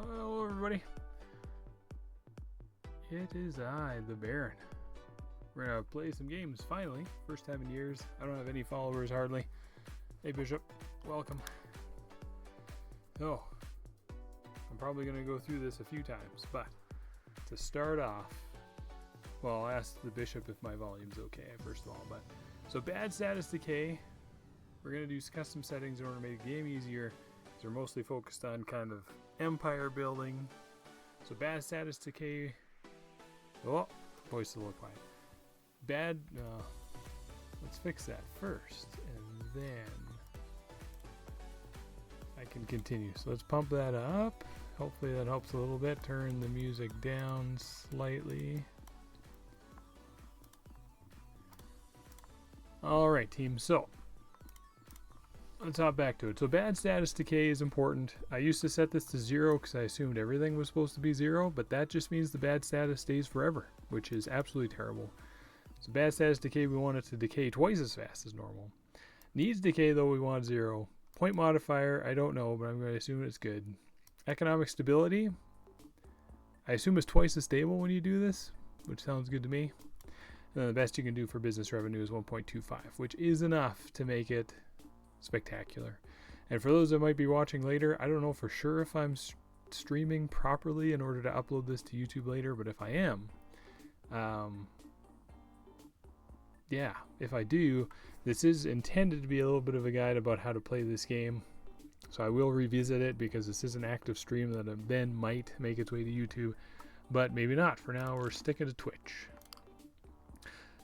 Hello everybody. It is I, TheBaron. We're gonna play some games finally. First time in years. I don't have any followers hardly. Hey Bishop, welcome. So, I'm probably gonna go through this a few times, but to start off, well, I'll ask the Bishop if my volume's okay first of all. But so bad status decay. We're gonna do custom settings in order to make the game easier. We're mostly focused on kind of empire building. So bad status decay. Oh, voice is a little quiet. Bad. Let's fix that first, and then I can continue. So let's pump that up. Hopefully that helps a little bit. Turn the music down slightly. All right, team. So let's hop back to it. So bad status decay is important. I used to set this to 0 because I assumed everything was supposed to be 0, but that just means the bad status stays forever, which is absolutely terrible. So bad status decay, we want it to decay twice as fast as normal. Needs decay, though, we want 0. Point modifier, I don't know, but I'm going to assume it's good. Economic stability, I assume it's twice as stable when you do this, which sounds good to me. And then the best you can do for business revenue is 1.25, which is enough to make it spectacular. And for those that might be watching later, I don't know for sure if I'm streaming properly in order to upload this to YouTube later, but if I am, yeah, if I do, this is intended to be a little bit of a guide about how to play this game. So I will revisit it because this is an active stream that then might make its way to YouTube, but maybe not. For now, we're sticking to Twitch.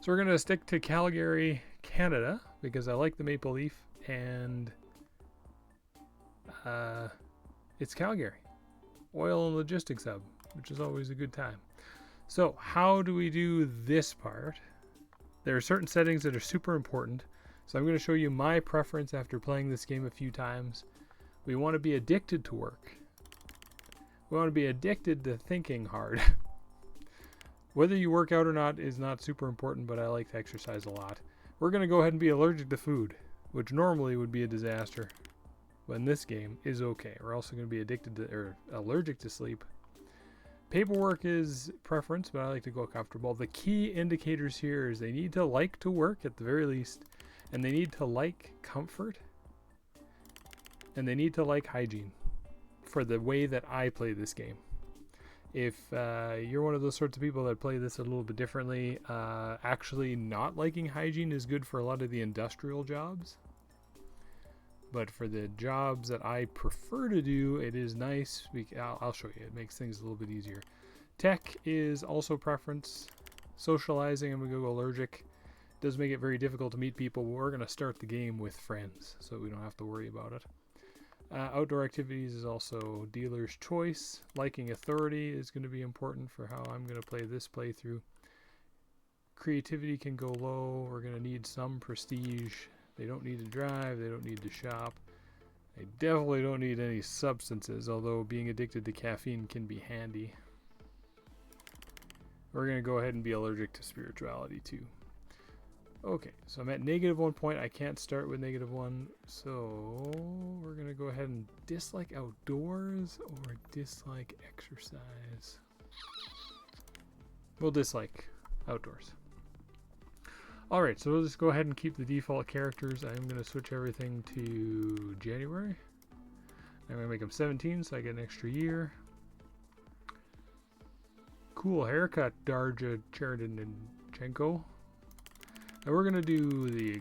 So we're going to stick to Calgary, Canada, because I like the maple leaf. And it's Calgary, oil and logistics hub, which is always a good time. So how do we do this part? There are certain settings that are super important. So I'm going to show you my preference after playing this game a few times. We want to be addicted to work. We want to be addicted to thinking hard. Whether you work out or not is not super important, but I like to exercise a lot. We're going to go ahead and be allergic to food, which normally would be a disaster, but in this game is okay. We're also going to be addicted to or allergic to sleep. Paperwork is preference, but I like to go comfortable. The key indicators here is they need to like to work at the very least, and they need to like comfort, and they need to like hygiene for the way that I play this game. If you're one of those sorts of people that play this a little bit differently, actually not liking hygiene is good for a lot of the industrial jobs. But for the jobs that I prefer to do, it is nice. I'll show you. It makes things a little bit easier. Tech is also preference. Socializing, I'm going to go allergic. It does make it very difficult to meet people, but we're going to start the game with friends, so we don't have to worry about it. Outdoor activities is also dealer's choice. Liking authority is going to be important for how I'm going to play this playthrough. Creativity can go low. We're going to need some prestige. They don't need to drive. They don't need to shop. They definitely don't need any substances, although being addicted to caffeine can be handy. We're going to go ahead and be allergic to spirituality too. Okay, so I'm at -1 point. I can't start with -1, so we're going to go ahead and dislike outdoors or dislike exercise. We'll dislike outdoors. Alright, so we'll just go ahead and keep the default characters. I'm going to switch everything to January. I'm going to make them 17 so I get an extra year. Cool haircut, Darja Cherdanchenko. And we're going to do the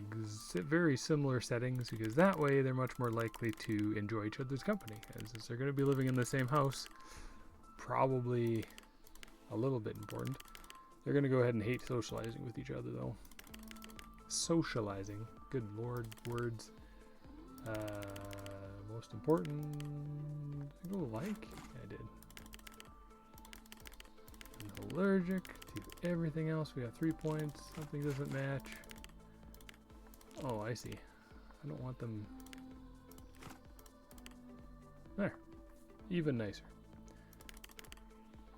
very similar settings because that way they're much more likely to enjoy each other's company. As they're going to be living in the same house, probably a little bit important. They're going to go ahead and hate socializing with each other though. Socializing. Good lord, words. Most important. Did I go like? I did. I'm allergic to everything else. We got 3 points. Something doesn't match. Oh, I see. I don't want them. There. Even nicer.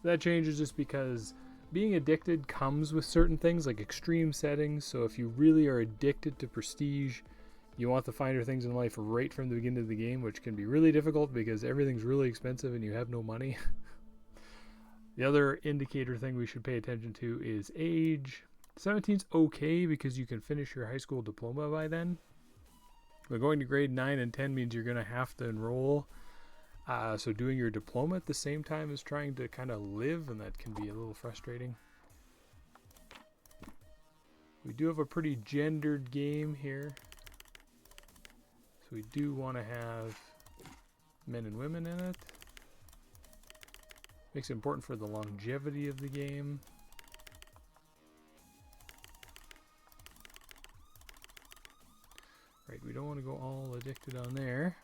That changes just because being addicted comes with certain things like extreme settings. So if you really are addicted to prestige, You want the finer things in life right from the beginning of the game, which can be really difficult because everything's really expensive and you have no money. The other indicator thing we should pay attention to is age. 17's okay because you can finish your high school diploma by then. But going to grade 9 and 10 means you're going to have to enroll. So doing your diploma at the same time as trying to kind of live, and that can be a little frustrating. We do have a pretty gendered game here. So we do want to have men and women in it. Makes it important for the longevity of the game. Right, we don't want to go all addicted on there.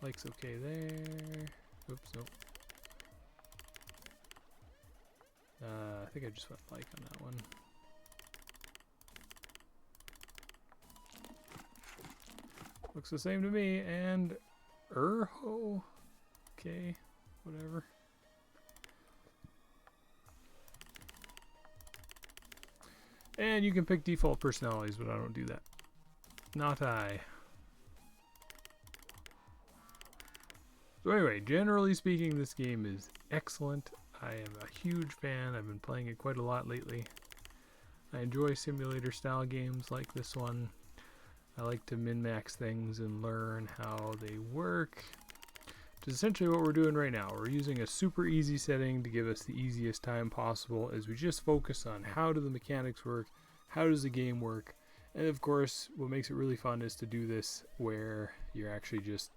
Like's okay there. Oops, nope. I think I just went like on that one. Looks the same to me, and Urho. Okay, whatever. And you can pick default personalities, but I don't do that. Not I. So anyway, generally speaking, this game is excellent. I am a huge fan. I've been playing it quite a lot lately. I enjoy simulator style games like this one. I like to min-max things and learn how they work. Which is essentially what we're doing right now. We're using a super easy setting to give us the easiest time possible as we just focus on how do the mechanics work, how does the game work, and of course what makes it really fun is to do this where you're actually just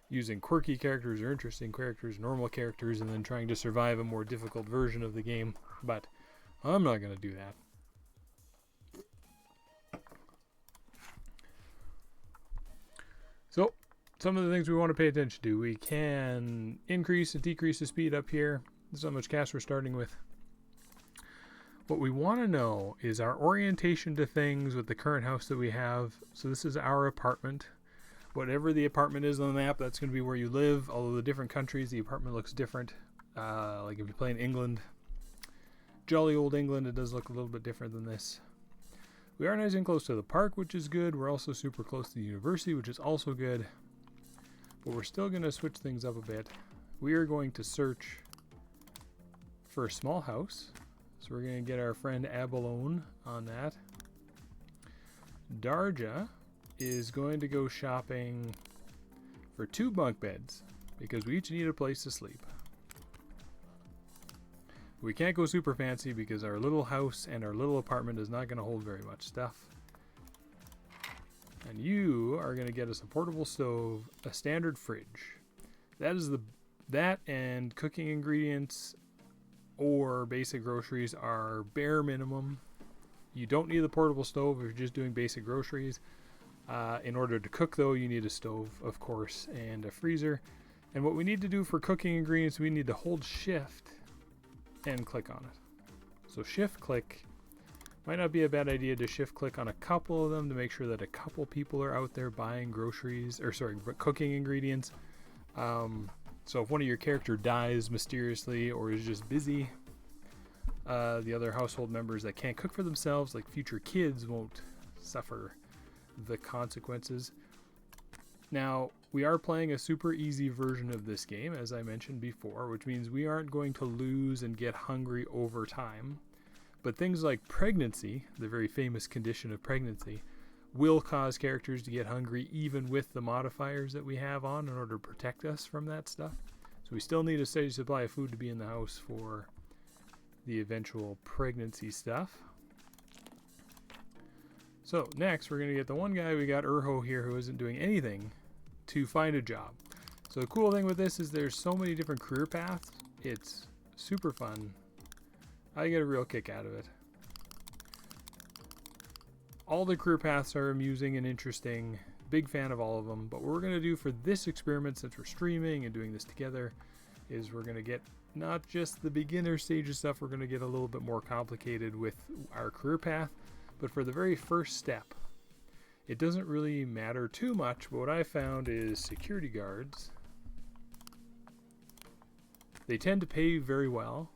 using quirky characters or interesting characters, normal characters, and then trying to survive a more difficult version of the game. But I'm not going to do that. So, some of the things we want to pay attention to. We can increase and decrease the speed up here. This is how much cash we're starting with. What we want to know is our orientation to things with the current house that we have. So this is our apartment. Whatever the apartment is on the map, that's going to be where you live. Although the different countries, the apartment looks different. Like if you play in England, jolly old England, it does look a little bit different than this. We are nice and close to the park, which is good. We're also super close to the university, which is also good. But we're still going to switch things up a bit. We are going to search for a small house. So we're going to get our friend Abalone on that. Darja is going to go shopping for 2 bunk beds because we each need a place to sleep. We can't go super fancy because our little house and our little apartment is not going to hold very much stuff. And you are going to get us a portable stove, a standard fridge. That and cooking ingredients or basic groceries are bare minimum. You don't need the portable stove if you're just doing basic groceries. In order to cook, though, you need a stove, of course, and a freezer. And what we need to do for cooking ingredients, we need to hold shift and click on it. So shift click. Might not be a bad idea to shift click on a couple of them to make sure that a couple people are out there buying cooking ingredients. So if one of your character dies mysteriously or is just busy, the other household members that can't cook for themselves, like future kids, won't suffer the consequences. Now, we are playing a super easy version of this game, as I mentioned before, which means we aren't going to lose and get hungry over time. But things like pregnancy, the very famous condition of pregnancy, will cause characters to get hungry even with the modifiers that we have on in order to protect us from that stuff. So we still need a steady supply of food to be in the house for the eventual pregnancy stuff. So next we're going to get the one guy we got, Urho here, who isn't doing anything to find a job. So the cool thing with this is there's so many different career paths. It's super fun. I get a real kick out of it. All the career paths are amusing and interesting. Big fan of all of them. But what we're going to do for this experiment, since we're streaming and doing this together, is we're going to get not just the beginner stage of stuff, we're going to get a little bit more complicated with our career path. But for the very first step, it doesn't really matter too much. But what I found is security guards. They tend to pay very well.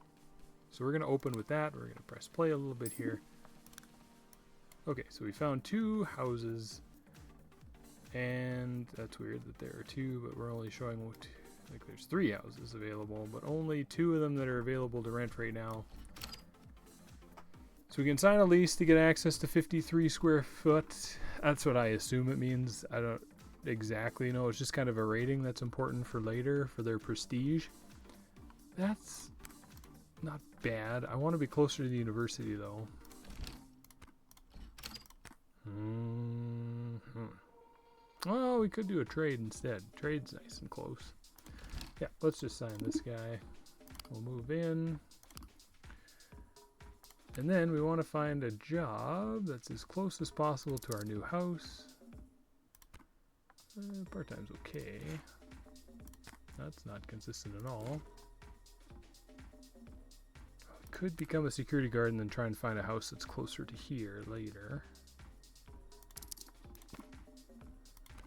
So we're going to open with that. We're going to press play a little bit here. Okay, so we found 2 houses. And that's weird that there are 2, but we're only showing like there's 3 houses available, but only 2 of them that are available to rent right now. So we can sign a lease to get access to 53 square foot. That's what I assume it means. I don't exactly know. It's just kind of a rating that's important for later for their prestige. That's not bad. I want to be closer to the university though. Well, we could do a trade instead. Trade's nice and close. Yeah, let's just sign this guy. We'll move in. And then we want to find a job that's as close as possible to our new house. Part-time's okay. That's not consistent at all. Could become a security guard and then try and find a house that's closer to here later.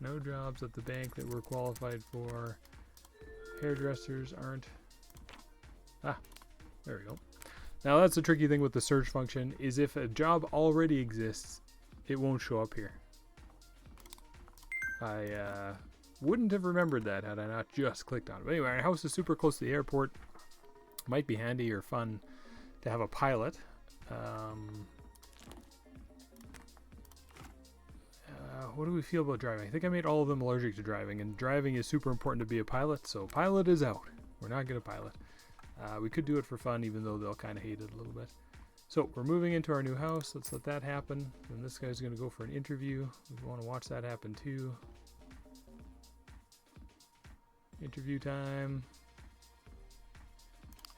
No jobs at the bank that we're qualified for. Hairdressers aren't. Ah, there we go. Now that's the tricky thing with the search function, is if a job already exists, it won't show up here. I wouldn't have remembered that had I not just clicked on it. But anyway, our house is super close to the airport. Might be handy or fun to have a pilot. What do we feel about driving? I think I made all of them allergic to driving, and driving is super important to be a pilot, so pilot is out. We're not going to pilot. We could do it for fun, even though they'll kind of hate it a little bit. So we're moving into our new house. Let's let that happen. And this guy's going to go for an interview. We want to watch that happen too. Interview time.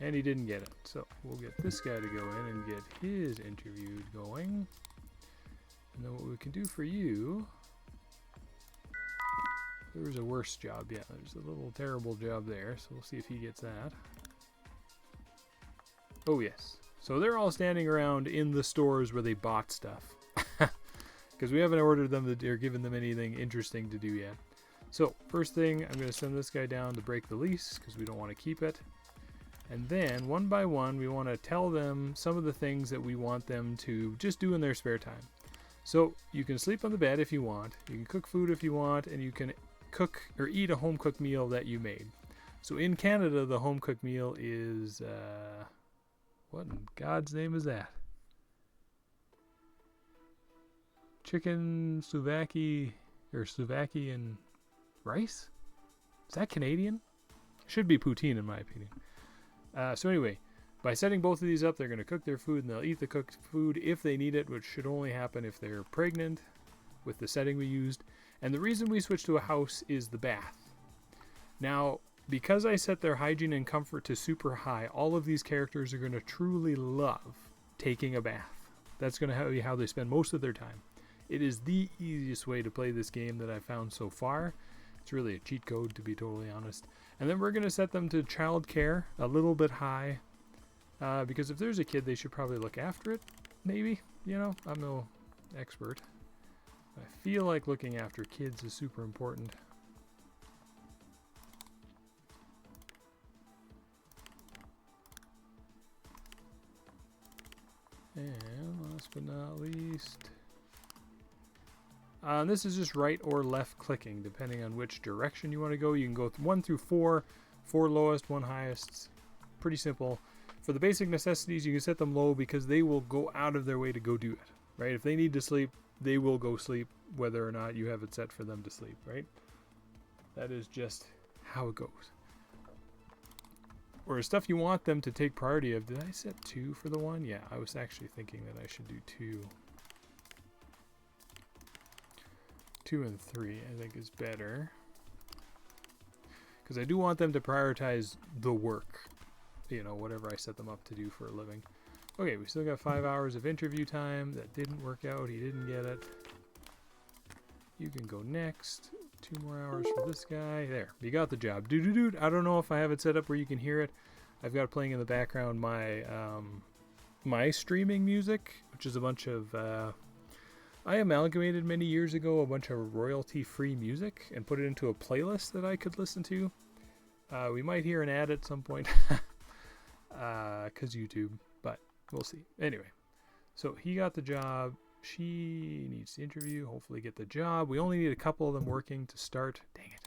And he didn't get it. So we'll get this guy to go in and get his interview going. And then what we can do for you... There was a worse job. Yeah, there's a little terrible job there. So we'll see if he gets that. Oh, yes. So they're all standing around in the stores where they bought stuff. Because we haven't ordered them or given them anything interesting to do yet. So, first thing, I'm going to send this guy down to break the lease, because we don't want to keep it. And then, one by one, we want to tell them some of the things that we want them to just do in their spare time. So, you can sleep on the bed if you want. You can cook food if you want. And you can cook or eat a home-cooked meal that you made. So, in Canada, the home-cooked meal is... what in God's name is that? Chicken souvlaki or Slovakian rice? Is that Canadian? Should be poutine in my opinion. So anyway, by setting both of these up, they're going to cook their food and they'll eat the cooked food if they need it, which should only happen if they're pregnant with the setting we used. And the reason we switched to a house is the bath. Now, because I set their hygiene and comfort to super high, all of these characters are going to truly love taking a bath. That's going to be how they spend most of their time. It is the easiest way to play this game that I've found so far. It's really a cheat code, to be totally honest. And then we're going to set them to childcare a little bit high. Because if there's a kid, they should probably look after it, maybe. You know, I'm no expert. I feel like looking after kids is super important. And last but not least, this is just right or left clicking, depending on which direction you want to go. You can go 1 through 4, 4 lowest, 1 highest. Pretty simple. For the basic necessities, you can set them low because they will go out of their way to go do it, right? If they need to sleep, they will go sleep, whether or not you have it set for them to sleep, right? That is just how it goes. Or stuff you want them to take priority of. Did I set 2 for the one? Yeah, I was actually thinking that I should do 2. 2 and 3, I think, is better. Because I do want them to prioritize the work. You know, whatever I set them up to do for a living. Okay, we still got 5 hours of interview time. That didn't work out. He didn't get it. You can go next. 2 more hours for this guy. There, you got the job. Doo-doo-doo. I don't know if I have it set up where you can hear it. I've got playing in the background my my streaming music, which is a bunch of... I amalgamated many years ago a bunch of royalty-free music and put it into a playlist that I could listen to. We might hear an ad at some point. Because YouTube, but we'll see. Anyway, so he got the job. She needs to interview, hopefully get the job. We only need a couple of them working to start. Dang it.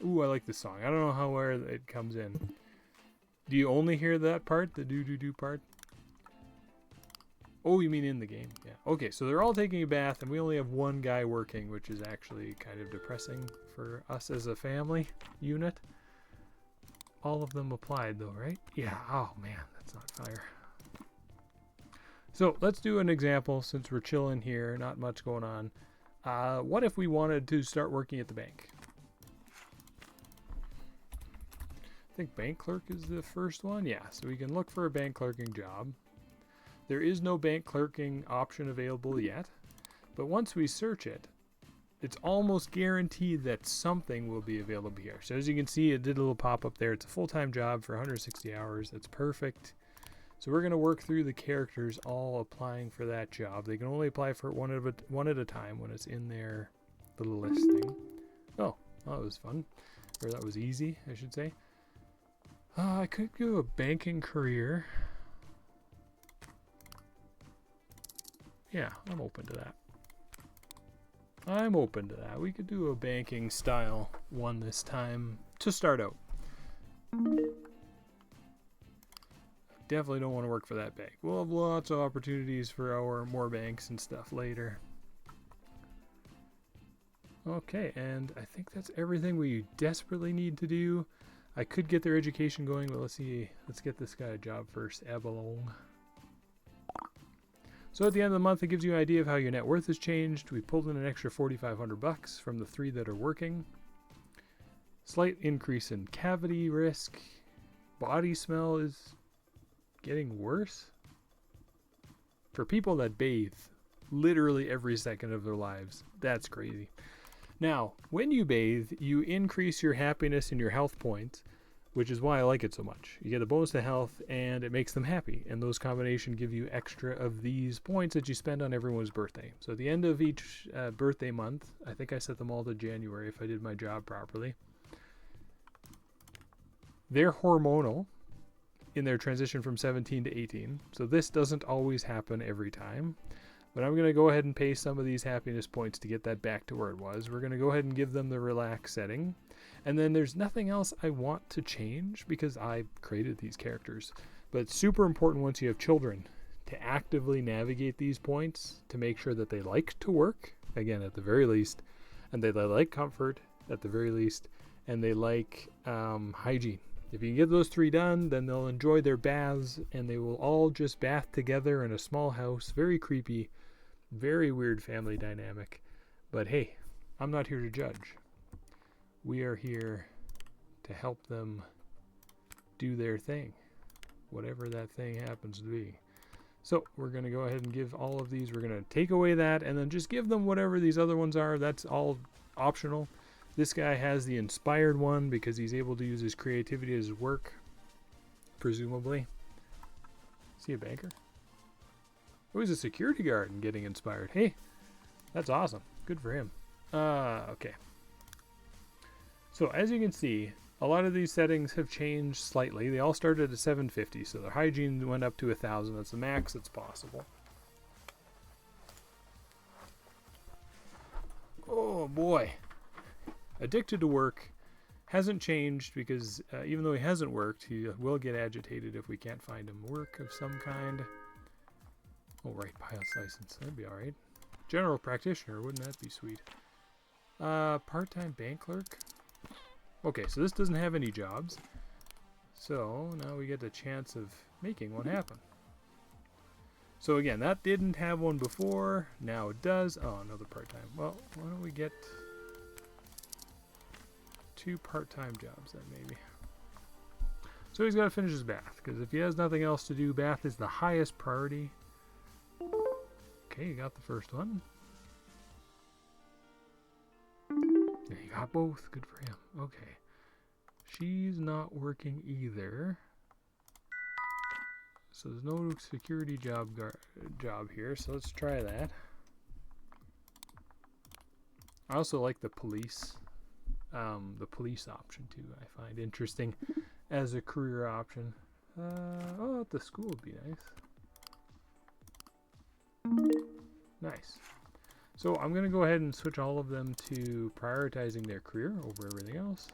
Ooh, I like this song. I don't know where it comes in. Do you only hear that part? The do-do-do part? Oh, you mean in the game? Yeah. Okay, so they're all taking a bath, and we only have one guy working, which is actually kind of depressing for us as a family unit. All of them applied, though, right? Yeah. Oh, man, that's not fire. So let's do an example since we're chilling here, not much going on. What if we wanted to start working at the bank? I think bank clerk is the first one. Yeah, so we can look for a bank clerking job. There is no bank clerking option available yet, but once we search it, it's almost guaranteed that something will be available here. So as you can see, it did a little pop up there. It's a full-time job for 160 hours. That's perfect. So we're going to work through the characters all applying for that job. They can only apply for it one at a time when it's in their little listing. Oh, that was fun. Or that was easy, I should say. I could do a banking career. Yeah, I'm open to that. I'm open to that. We could do a banking style one this time to start out. Definitely don't want to work for that bank. We'll have lots of opportunities for our more banks and stuff later. Okay, and I think that's everything we desperately need to do. I could get their education going, but let's see. Let's get this guy a job first. Abalone. So at the end of the month, it gives you an idea of how your net worth has changed. We pulled in an extra $4,500 from the 3 that are working. Slight increase in cavity risk. Body smell is getting worse. For people that bathe literally every second of their lives, that's crazy. Now, when you bathe, you increase your happiness and your health points, which is why I like it so much. You get a bonus to health, and it makes them happy. And those combinations give you extra of these points that you spend on everyone's birthday. So at the end of each birthday month, I think I set them all to January if I did my job properly. They're hormonal in their transition from 17 to 18. So this doesn't always happen every time. But I'm going to go ahead and pay some of these happiness points to get that back to where it was. We're going to go ahead and give them the relax setting. And then there's nothing else I want to change because I created these characters. But it's super important once you have children to actively navigate these points to make sure that they like to work, again, at the very least, and they like comfort at the very least, and they like hygiene. If you can get those 3 done, then they'll enjoy their baths, and they will all just bath together in a small house. Very creepy, very weird family dynamic. But hey, I'm not here to judge. We are here to help them do their thing, whatever that thing happens to be. So we're going to go ahead and give all of these. We're going to take away that and then just give them whatever these other ones are. That's all optional. This guy has the inspired one because he's able to use his creativity as work, presumably. Is he a banker? Oh, he's a security guard and getting inspired. Hey, that's awesome. Good for him. Okay. So as you can see, a lot of these settings have changed slightly. They all started at 750, so their hygiene went up to 1,000. That's the max that's possible. Oh boy. Addicted to work hasn't changed because even though he hasn't worked, he will get agitated if we can't find him work of some kind. Oh, right, pilot's license. That'd be all right. General practitioner, wouldn't that be sweet? Part-time bank clerk. Okay, so this doesn't have any jobs. So now we get a chance of making one happen. So again, that didn't have one before. Now it does. Oh, another part-time. Well, why don't we get 2 part-time jobs then, maybe. So he's got to finish his bath, because if he has nothing else to do, bath is the highest priority. Okay, you got the first one. Yeah, you got both. Good for him. Okay. She's not working either. So there's no security job here, so let's try that. I also like the police option too. I find interesting as a career option. Oh, at the school would be nice. Nice. So I'm going to go ahead and switch all of them to prioritizing their career over everything else.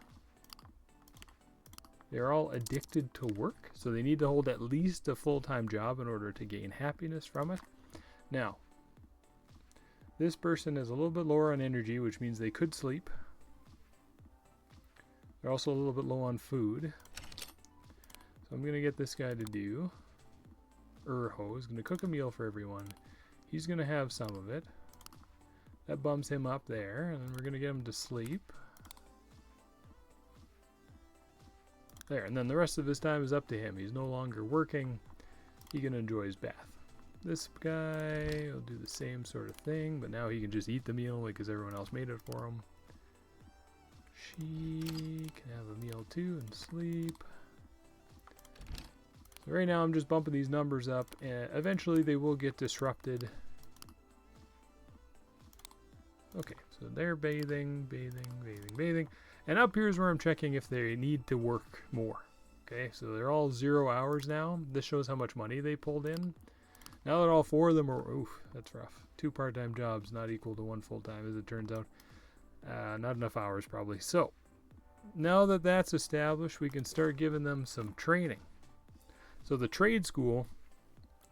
They're all addicted to work, so they need to hold at least a full-time job in order to gain happiness from it. Now, this person is a little bit lower on energy, which means they could sleep. They're also a little bit low on food. So I'm going to get this guy to do... Urho is going to cook a meal for everyone. He's going to have some of it. That bumps him up there, and then we're going to get him to sleep. There, and then the rest of his time is up to him. He's no longer working. He can enjoy his bath. This guy will do the same sort of thing, but now he can just eat the meal because everyone else made it for him. She can have a meal too and sleep. So right now I'm just bumping these numbers up, and eventually they will get disrupted. Okay, so they're bathing, bathing, bathing, bathing. And up here is where I'm checking if they need to work more. Okay, so they're all 0 hours now. This shows how much money they pulled in. Now that all 4 of them are, oof, that's rough. 2 part-time jobs, not equal to 1 full-time as it turns out. Not enough hours probably. So, now that that's established, we can start giving them some training. So the trade school,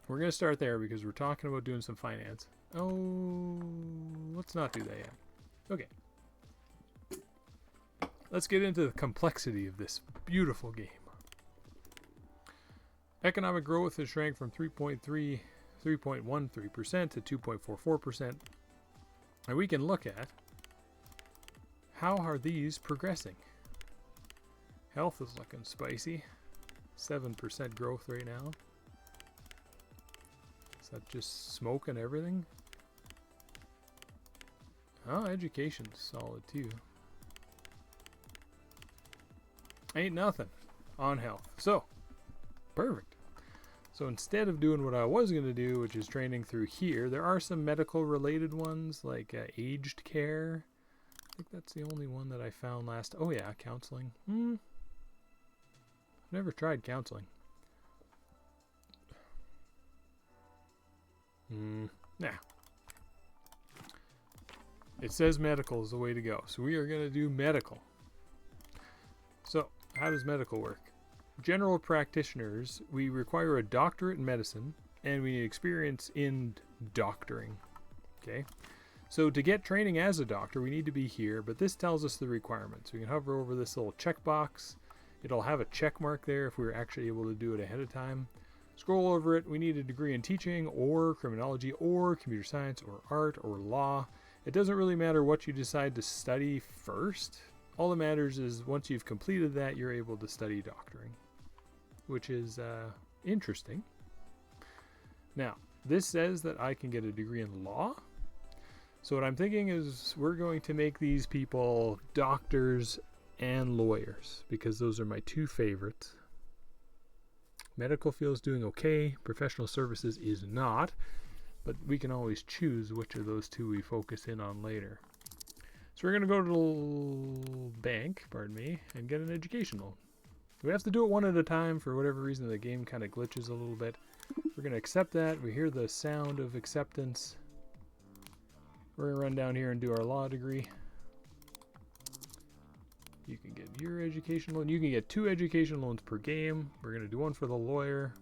we're going to start there because we're talking about doing some finance. Oh, let's not do that yet. Okay. Let's get into the complexity of this beautiful game. Economic growth has shrank from 3.13% to 2.44%. And we can look at how are these progressing. Health is looking spicy. 7% growth right now. Is that just smoke and everything? Oh, education's solid too. Ain't nothing on health. So, perfect. So instead of doing what I was going to do, which is training through here, there are some medical related ones like aged care. I think that's the only one that I found last. Oh yeah, counseling. I've never tried counseling. Nah. It says medical is the way to go. So we are going to do medical. So, how does medical work? General practitioners, we require a doctorate in medicine, and we need experience in doctoring. Okay? So to get training as a doctor, we need to be here, but this tells us the requirements. We can hover over this little checkbox. It'll have a check mark there if we were actually able to do it ahead of time. Scroll over it. We need a degree in teaching or criminology or computer science or art or law. It doesn't really matter what you decide to study first. All that matters is once you've completed that, you're able to study doctoring, which is interesting. Now, this says that I can get a degree in law. So what I'm thinking is we're going to make these people doctors and lawyers because those are my 2 favorites. Medical field's doing okay. Professional services is not, but we can always choose which of those 2 we focus in on later. So we're going to go to the bank, and get an education loan. We have to do it one at a time. For whatever reason, the game kind of glitches a little bit. We're going to accept that. We hear the sound of acceptance. We're going to run down here and do our law degree. You can get your education loan. You can get 2 education loans per game. We're going to do one for the lawyer.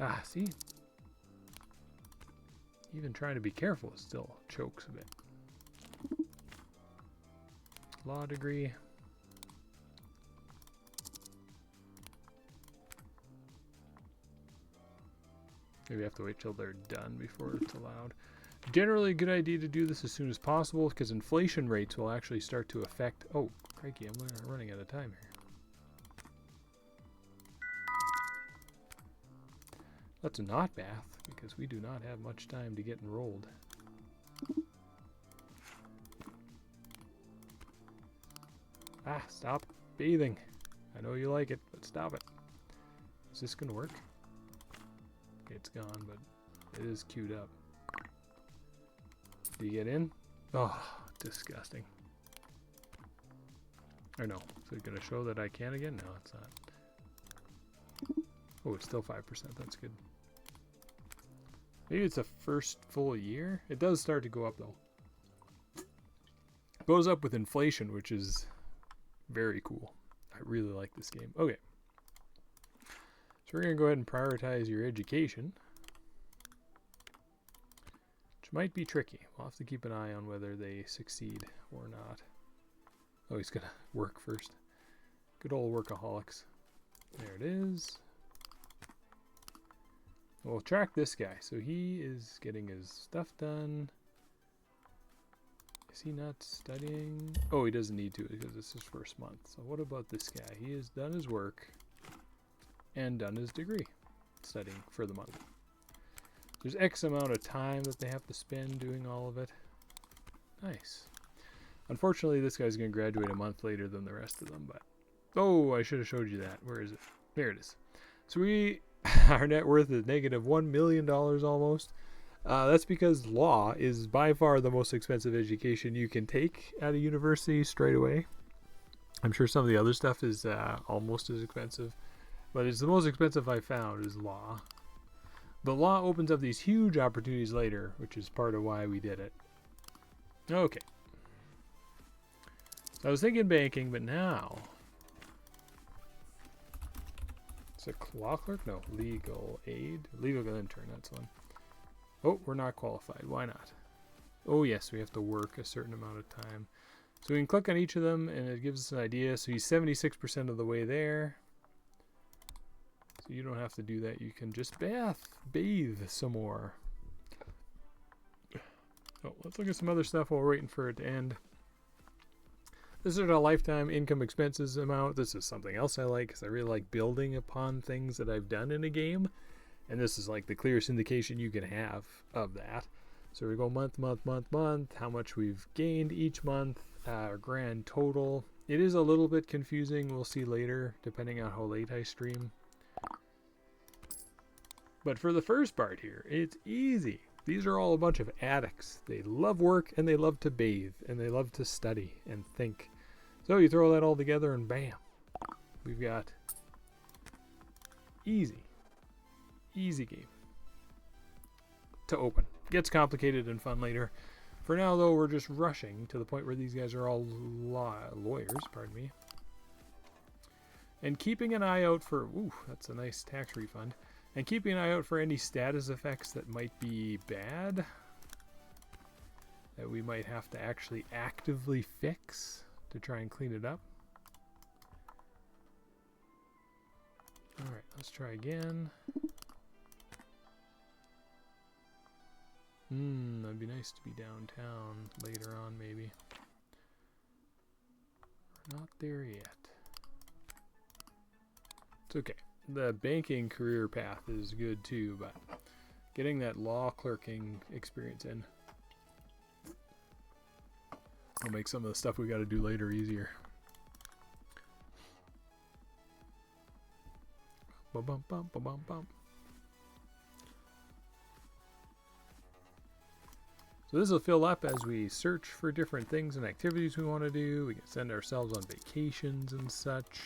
Ah, see? Even trying to be careful still chokes a bit. Law degree. Maybe I have to wait till they're done before it's allowed. Generally a good idea to do this as soon as possible because inflation rates will actually start to affect... Oh, crikey, I'm running out of time here. Let's not bath because we do not have much time to get enrolled. Ah, stop bathing. I know you like it, but stop it. Is this gonna work? Okay, it's gone, but it is queued up. Do you get in? Oh, disgusting. Or no, is it going to show that I can again? No, it's not. Oh, it's still 5%. That's good. Maybe it's a first full year. It does start to go up though. It goes up with inflation, which is very cool. I really like this game. Okay. So we're going to go ahead and prioritize your education, which might be tricky. We'll have to keep an eye on whether they succeed or not. Oh, he's going to work first. Good old workaholics. There it is. We'll track this guy. So he is getting his stuff done. Is he not studying? Oh, he doesn't need to because it's his first month. So what about this guy? He has done his work and done his degree studying for the month. There's X amount of time that they have to spend doing all of it. Nice. Unfortunately, this guy's going to graduate a month later than the rest of them, but oh, I should have showed you that. Where is it? There it is. So our net worth is negative $1 million almost. That's because law is by far the most expensive education you can take at a university straight away. I'm sure some of the other stuff is almost as expensive, but it's the most expensive I found is law. But law opens up these huge opportunities later, which is part of why we did it. Okay. So I was thinking banking, but now it's a law clerk? No, legal aid. Legal intern, that's one. Oh, we're not qualified. Why not? Oh, yes, we have to work a certain amount of time. So we can click on each of them, and it gives us an idea. So he's 76% of the way there. So you don't have to do that. You can just bathe some more. Oh, let's look at some other stuff while we're waiting for it to end. This is a lifetime income expenses amount. This is something else I like because I really like building upon things that I've done in a game. And this is like the clearest indication you can have of that. So we go month, how much we've gained each month, our grand total. It is a little bit confusing. We'll see later, depending on how late I stream. But for the first part here, it's easy. These are all a bunch of addicts. They love work and they love to bathe and they love to study and think. So you throw that all together and bam, we've got easy game to open. Gets complicated and fun later. For now though, we're just rushing to the point where these guys are all lawyers, pardon me. And keeping an eye out for, ooh, that's a nice tax refund. And keeping an eye out for any status effects that might be bad, that we might have to actually actively fix to try and clean it up. Alright, let's try again. That'd be nice to be downtown later on, maybe. We're not there yet. It's okay. The banking career path is good too, but getting that law clerking experience in will make some of the stuff we got to do later easier. Bum, bum, bum, bum, bum, bum. So this will fill up as we search for different things and activities we want to do. We can send ourselves on vacations and such.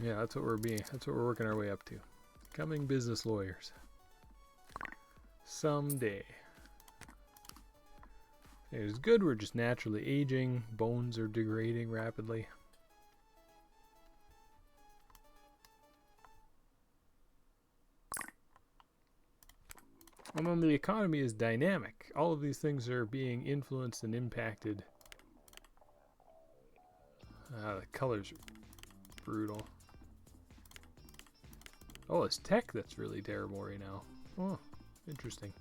Yeah, that's what we're working our way up to. Becoming business lawyers. Someday. It's good we're just naturally aging. Bones are degrading rapidly. And then the economy is dynamic. All of these things are being influenced and impacted. The colors are brutal. Oh, it's tech that's really terrible right now. Oh, interesting.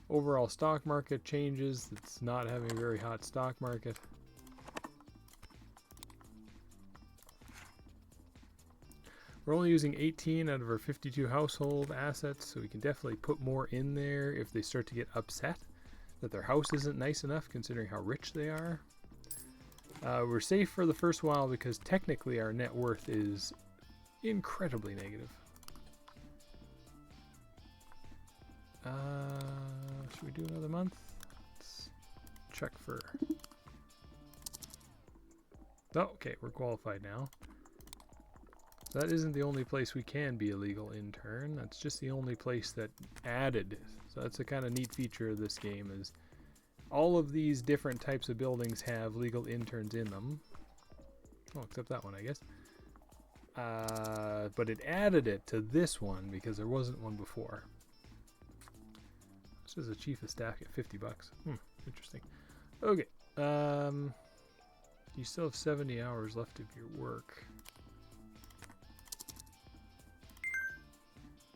Overall stock market changes. It's not having a very hot stock market. We're only using 18 out of our 52 household assets, so we can definitely put more in there if they start to get upset that their house isn't nice enough considering how rich they are. We're safe for the first while because technically our net worth is incredibly negative. Should we do another month? Let's check for Oh, okay, we're qualified now. So that isn't the only place we can be a legal intern. That's just the only place that added. So that's a kind of neat feature of this game is all of these different types of buildings have legal interns in them. Oh, except that one, I guess. But it added it to this one because there wasn't one before. This is a chief of staff at $50. Interesting. Okay. You still have 70 hours left of your work.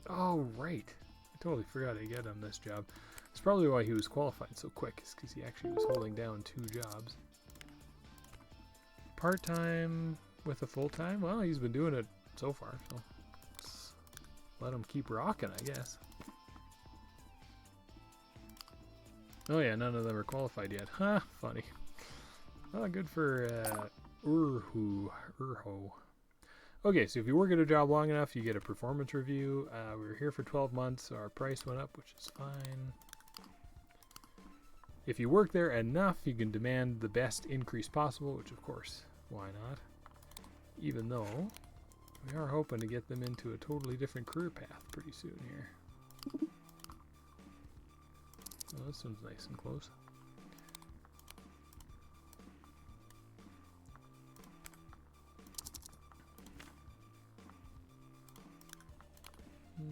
Oh, right. I totally forgot to get him this job. That's probably why he was qualified so quick, is because he actually was holding down 2 jobs. Part-time with a full-time? Well, he's been doing it so far, so let's let him keep rocking, I guess. Oh yeah, none of them are qualified yet. Huh, funny. Oh, good for Urho. Okay, so if you work at a job long enough, you get a performance review. We were here for 12 months, so our price went up, which is fine. If you work there enough, you can demand the best increase possible, which of course, why not? Even though we are hoping to get them into a totally different career path pretty soon here. Oh, this one's nice and close.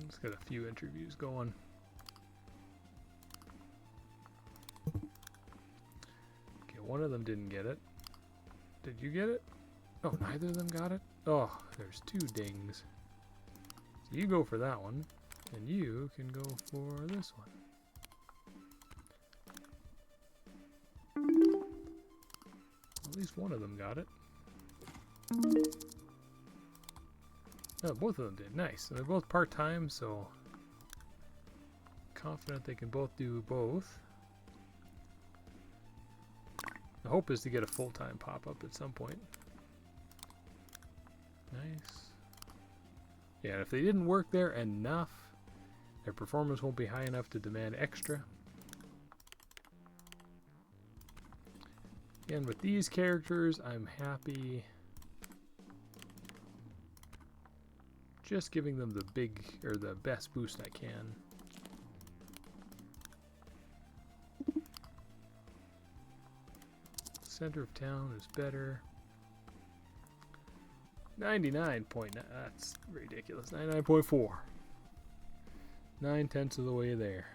Let's get a few interviews going. Okay, one of them didn't get it. Did you get it? Oh, neither of them got it? Oh, there's 2 dings. So you go for that one, and you can go for this one. At least one of them got it. Oh, both of them did. Nice. And they're both part-time, so confident they can both do both. The hope is to get a full-time pop-up at some point. Nice. Yeah, if they didn't work there enough, their performance won't be high enough to demand extra. Again, with these characters, I'm happy just giving them the big, or the best boost I can. Center of town is better. 99.9, that's ridiculous. 99.4. 9/10 of the way there.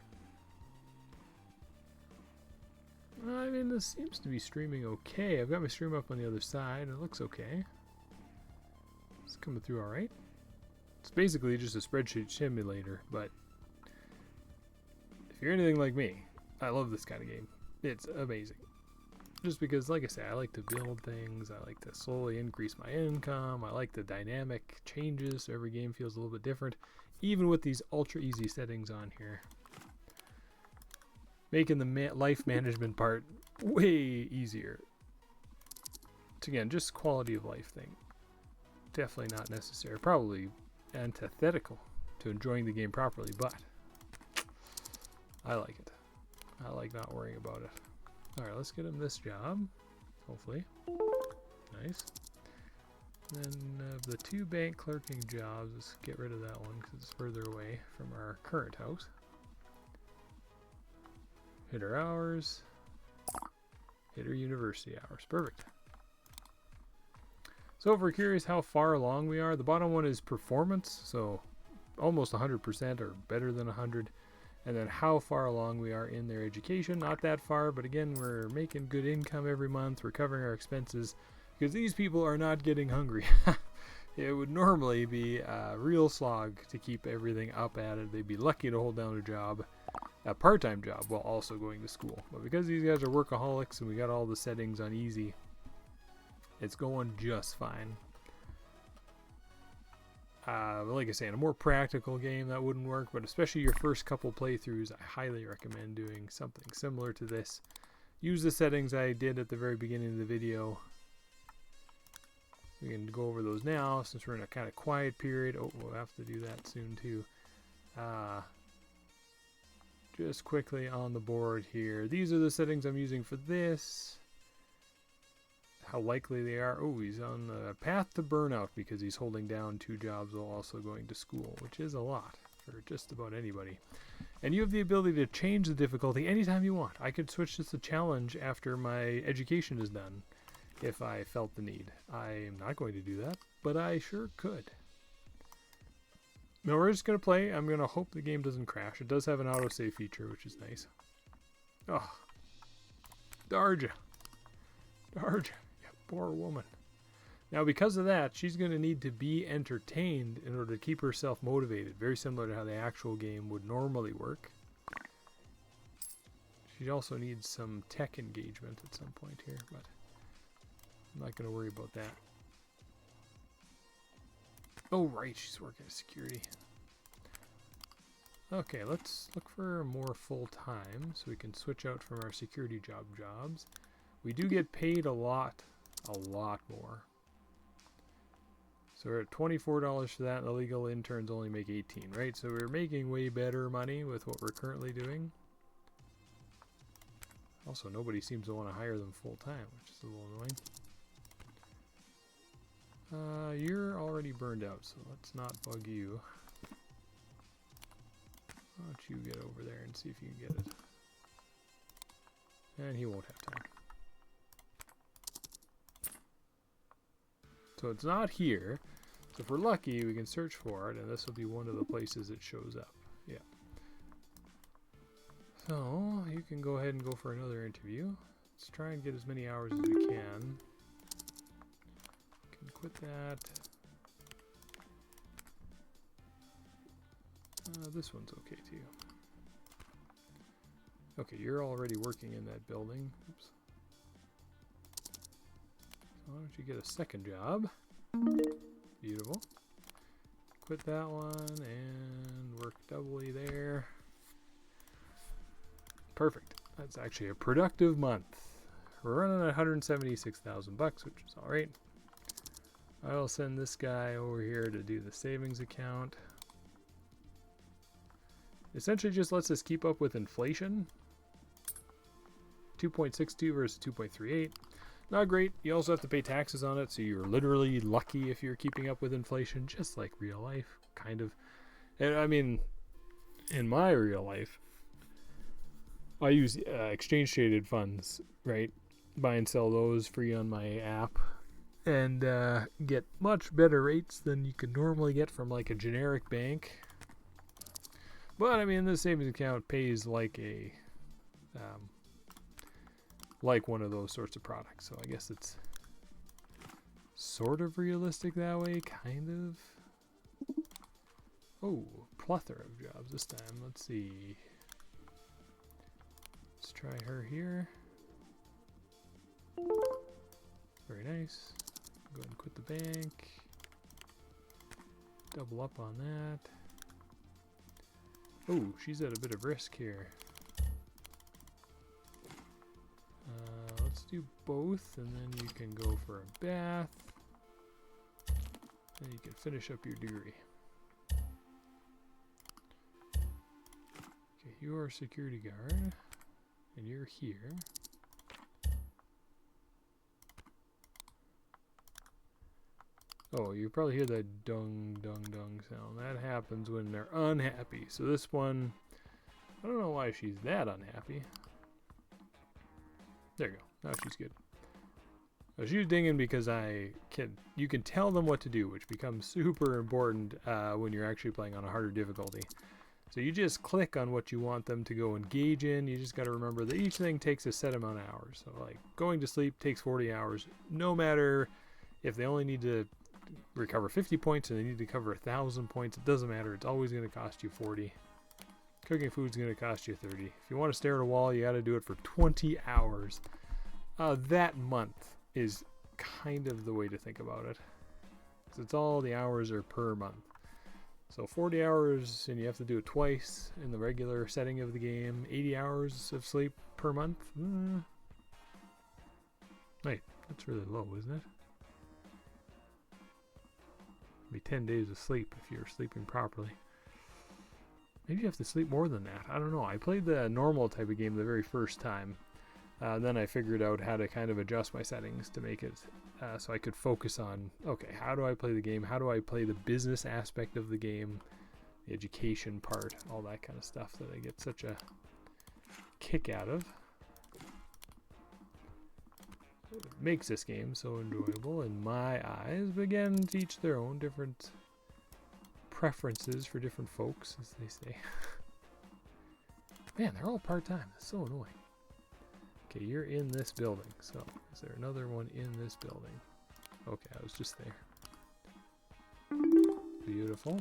I mean, this seems to be streaming okay. I've got my stream up on the other side. It looks okay. It's coming through alright. It's basically just a spreadsheet simulator, but if you're anything like me, I love this kind of game. It's amazing. Just because, like I say, I like to build things, I like to slowly increase my income, I like the dynamic changes, so every game feels a little bit different, even with these ultra easy settings on here. Making the life management part way easier. It's, again, just quality of life thing. Definitely not necessary. Probably antithetical to enjoying the game properly, but I like it. I like not worrying about it. Alright, let's get him this job. Hopefully. Nice. Then the 2 bank clerking jobs, let's get rid of that one because it's further away from our current house. Hit our hours. Hit our university hours. Perfect. So if we're curious how far along we are, the bottom one is performance, so almost 100% or better than 100. And then how far along we are in their education, not that far, but again, we're making good income every month, we're covering our expenses, because these people are not getting hungry. It would normally be a real slog to keep everything up at it. They'd be lucky to hold down a job, a part-time job, while also going to school. But because these guys are workaholics and we got all the settings on easy, it's going just fine. Like I say, in a more practical game that wouldn't work, but especially your first couple playthroughs, I highly recommend doing something similar to this. Use the settings I did at the very beginning of the video. We can go over those now since we're in a kind of quiet period. Oh, we'll have to do that soon too. Just quickly on the board here. These are the settings I'm using for this. how likely they are. Oh, he's on the path to burnout because he's holding down 2 jobs while also going to school, which is a lot for just about anybody. And you have the ability to change the difficulty anytime you want. I could switch this to challenge after my education is done if I felt the need. I am not going to do that, but I sure could. Now we're just going to play. I'm going to hope the game doesn't crash. It does have an autosave feature, which is nice. Oh, Darja. Darja, you poor woman. Now because of that, she's going to need to be entertained in order to keep herself motivated. Very similar to how the actual game would normally work. She also needs some tech engagement at some point here, but I'm not going to worry about that. Oh, right, she's working at security. Okay, let's look for more full-time so we can switch out from our security jobs. We do get paid a lot more. So we're at $24 for that, and the legal interns only make 18, right? So we're making way better money with what we're currently doing. Also, nobody seems to want to hire them full-time, which is a little annoying. You're already burned out, so let's not bug you. Why don't you get over there and see if you can get it. And he won't have time. So it's not here. So if we're lucky, we can search for it, and this will be one of the places it shows up. Yeah. So you can go ahead and go for another interview. Let's try and get as many hours as we can. Can quit that. This one's okay too. Okay, you're already working in that building. Oops. So why don't you get a second job? Beautiful. Quit that one and work doubly there. Perfect. That's actually a productive month. We're running at $176,000, which is all right. I'll send this guy over here to do the savings account. Essentially just lets us keep up with inflation. 2.62 versus 2.38. Not great. You also have to pay taxes on it, so you're literally lucky if you're keeping up with inflation, just like real life, kind of. And I mean, in my real life, I use exchange-traded funds, right? Buy and sell those free on my app, and get much better rates than you could normally get from like a generic bank. But I mean, the savings account pays like a like one of those sorts of products, so I guess it's sort of realistic that way, kind of. Oh, plethora of jobs this time. Let's see. Let's try her here. Very nice. Go ahead and quit the bank. Double up on that. Oh, she's at a bit of risk here. Let's do both, and then you can go for a bath. And you can finish up your degree. Okay, you are a security guard, and you're here. Oh, you probably hear that dung, dung, dung sound. That happens when they're unhappy. So this one, I don't know why she's that unhappy. There you go. Now she's good. Oh, she was dinging because you can tell them what to do, which becomes super important when you're actually playing on a harder difficulty. So you just click on what you want them to go engage in. You just got to remember that each thing takes a set amount of hours. So like going to sleep takes 40 hours. No matter if they only need to recover 50 points and they need to cover 1,000 points, it doesn't matter. It's always going to cost you 40. Cooking food's going to cost you 30. If you want to stare at a wall, you got to do it for 20 hours. That month is kind of the way to think about it. Because it's all the hours are per month. So 40 hours, and you have to do it twice in the regular setting of the game. 80 hours of sleep per month. Wait, that's really low, isn't it? It'd be 10 days of sleep if you're sleeping properly. Maybe you have to sleep more than that. I don't know. I played the normal type of game the very first time. Then I figured out how to kind of adjust my settings to make it so I could focus on, okay, how do I play the game? How do I play the business aspect of the game, the education part, all that kind of stuff that I get such a kick out of. It makes this game so enjoyable in my eyes, but again, to each their own, different preferences for different folks, as they say. Man, they're all part-time. That's so annoying. Okay, you're in this building. So, is there another one in this building? Okay, I was just there. Beautiful.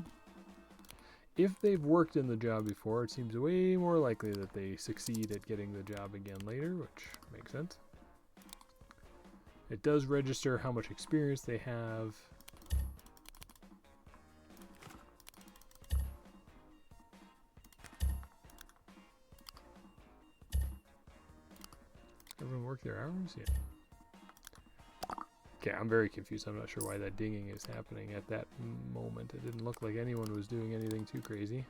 If they've worked in the job before, it seems way more likely that they succeed at getting the job again later, which makes sense. It does register how much experience they have. Everyone work their hours? Yeah. Okay, I'm very confused. I'm not sure why that dinging is happening at that moment. It didn't look like anyone was doing anything too crazy.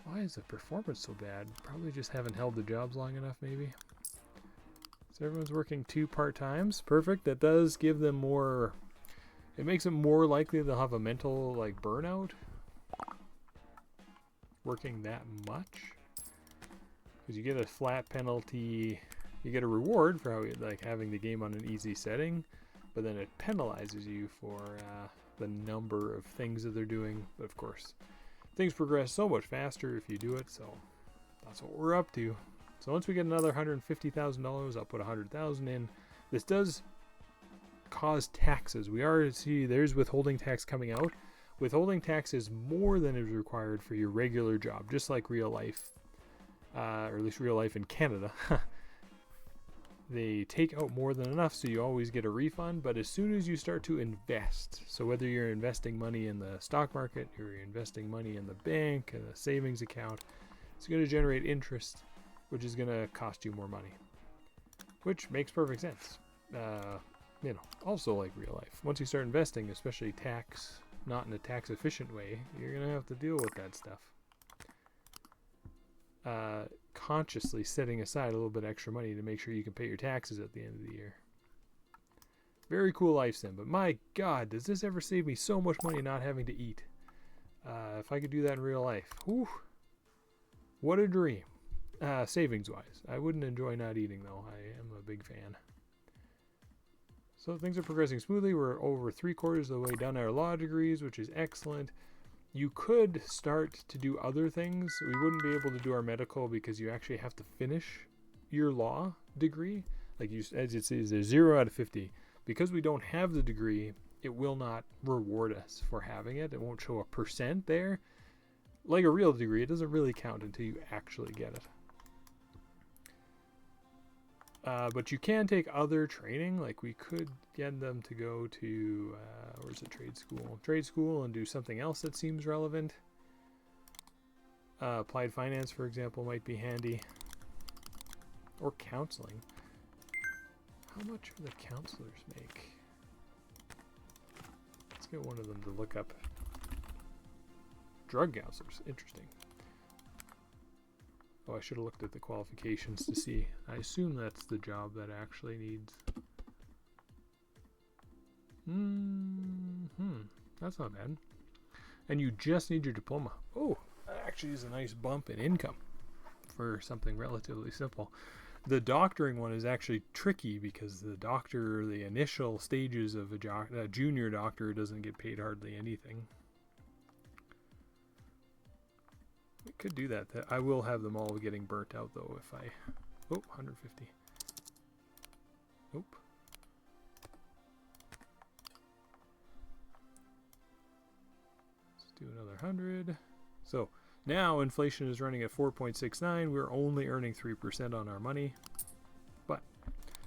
Why is the performance so bad? Probably just haven't held the jobs long enough, maybe. So everyone's working 2 part-times. Perfect. That does give them more... It makes it more likely they'll have a mental, like, burnout. Working that much. Because you get a flat penalty... You get a reward for how, like, having the game on an easy setting, but then it penalizes you for the number of things that they're doing. But of course, things progress so much faster if you do it, so that's what we're up to. So once we get another $150,000, I'll put $100,000 in. This does cause taxes. We already see there's withholding tax coming out. Withholding tax is more than is required for your regular job, just like real life, or at least real life in Canada. They take out more than enough, so you always get a refund. But as soon as you start to invest, so whether you're investing money in the stock market or you're investing money in the bank and a savings account, it's going to generate interest, which is going to cost you more money, which makes perfect sense. You know, also like real life. Once you start investing, especially tax, not in a tax efficient way, you're going to have to deal with that stuff. Consciously setting aside a little bit extra money to make sure you can pay your taxes at the end of the year. Very cool life sim, but my God, does this ever save me so much money not having to eat? If I could do that in real life, whew, what a dream. Savings wise, I wouldn't enjoy not eating though. I am a big fan. So things are progressing smoothly. We're over 3/4 of the way done our law degrees, which is excellent. You could start to do other things. We wouldn't be able to do our medical because you actually have to finish your law degree. Like you, as it says, there's 0 out of 50. Because we don't have the degree, it will not reward us for having it. It won't show a % there. Like a real degree, it doesn't really count until you actually get it. But you can take other training. Like we could get them to go to, where's the trade school? Trade school and do something else that seems relevant. Applied finance, for example, might be handy. Or counseling. How much do the counselors make? Let's get one of them to look up. Drug counselors. Interesting. Oh, I should have looked at the qualifications to see. I assume that's the job that actually needs... That's not bad. And you just need your diploma. Oh, that actually is a nice bump in income for something relatively simple. The doctoring one is actually tricky because the doctor, the initial stages of a junior doctor doesn't get paid hardly anything. We could do that. I will have them all getting burnt out though if I... Oh, 150. Nope. Let's do another 100. So now inflation is running at 4.69. We're only earning 3% on our money. But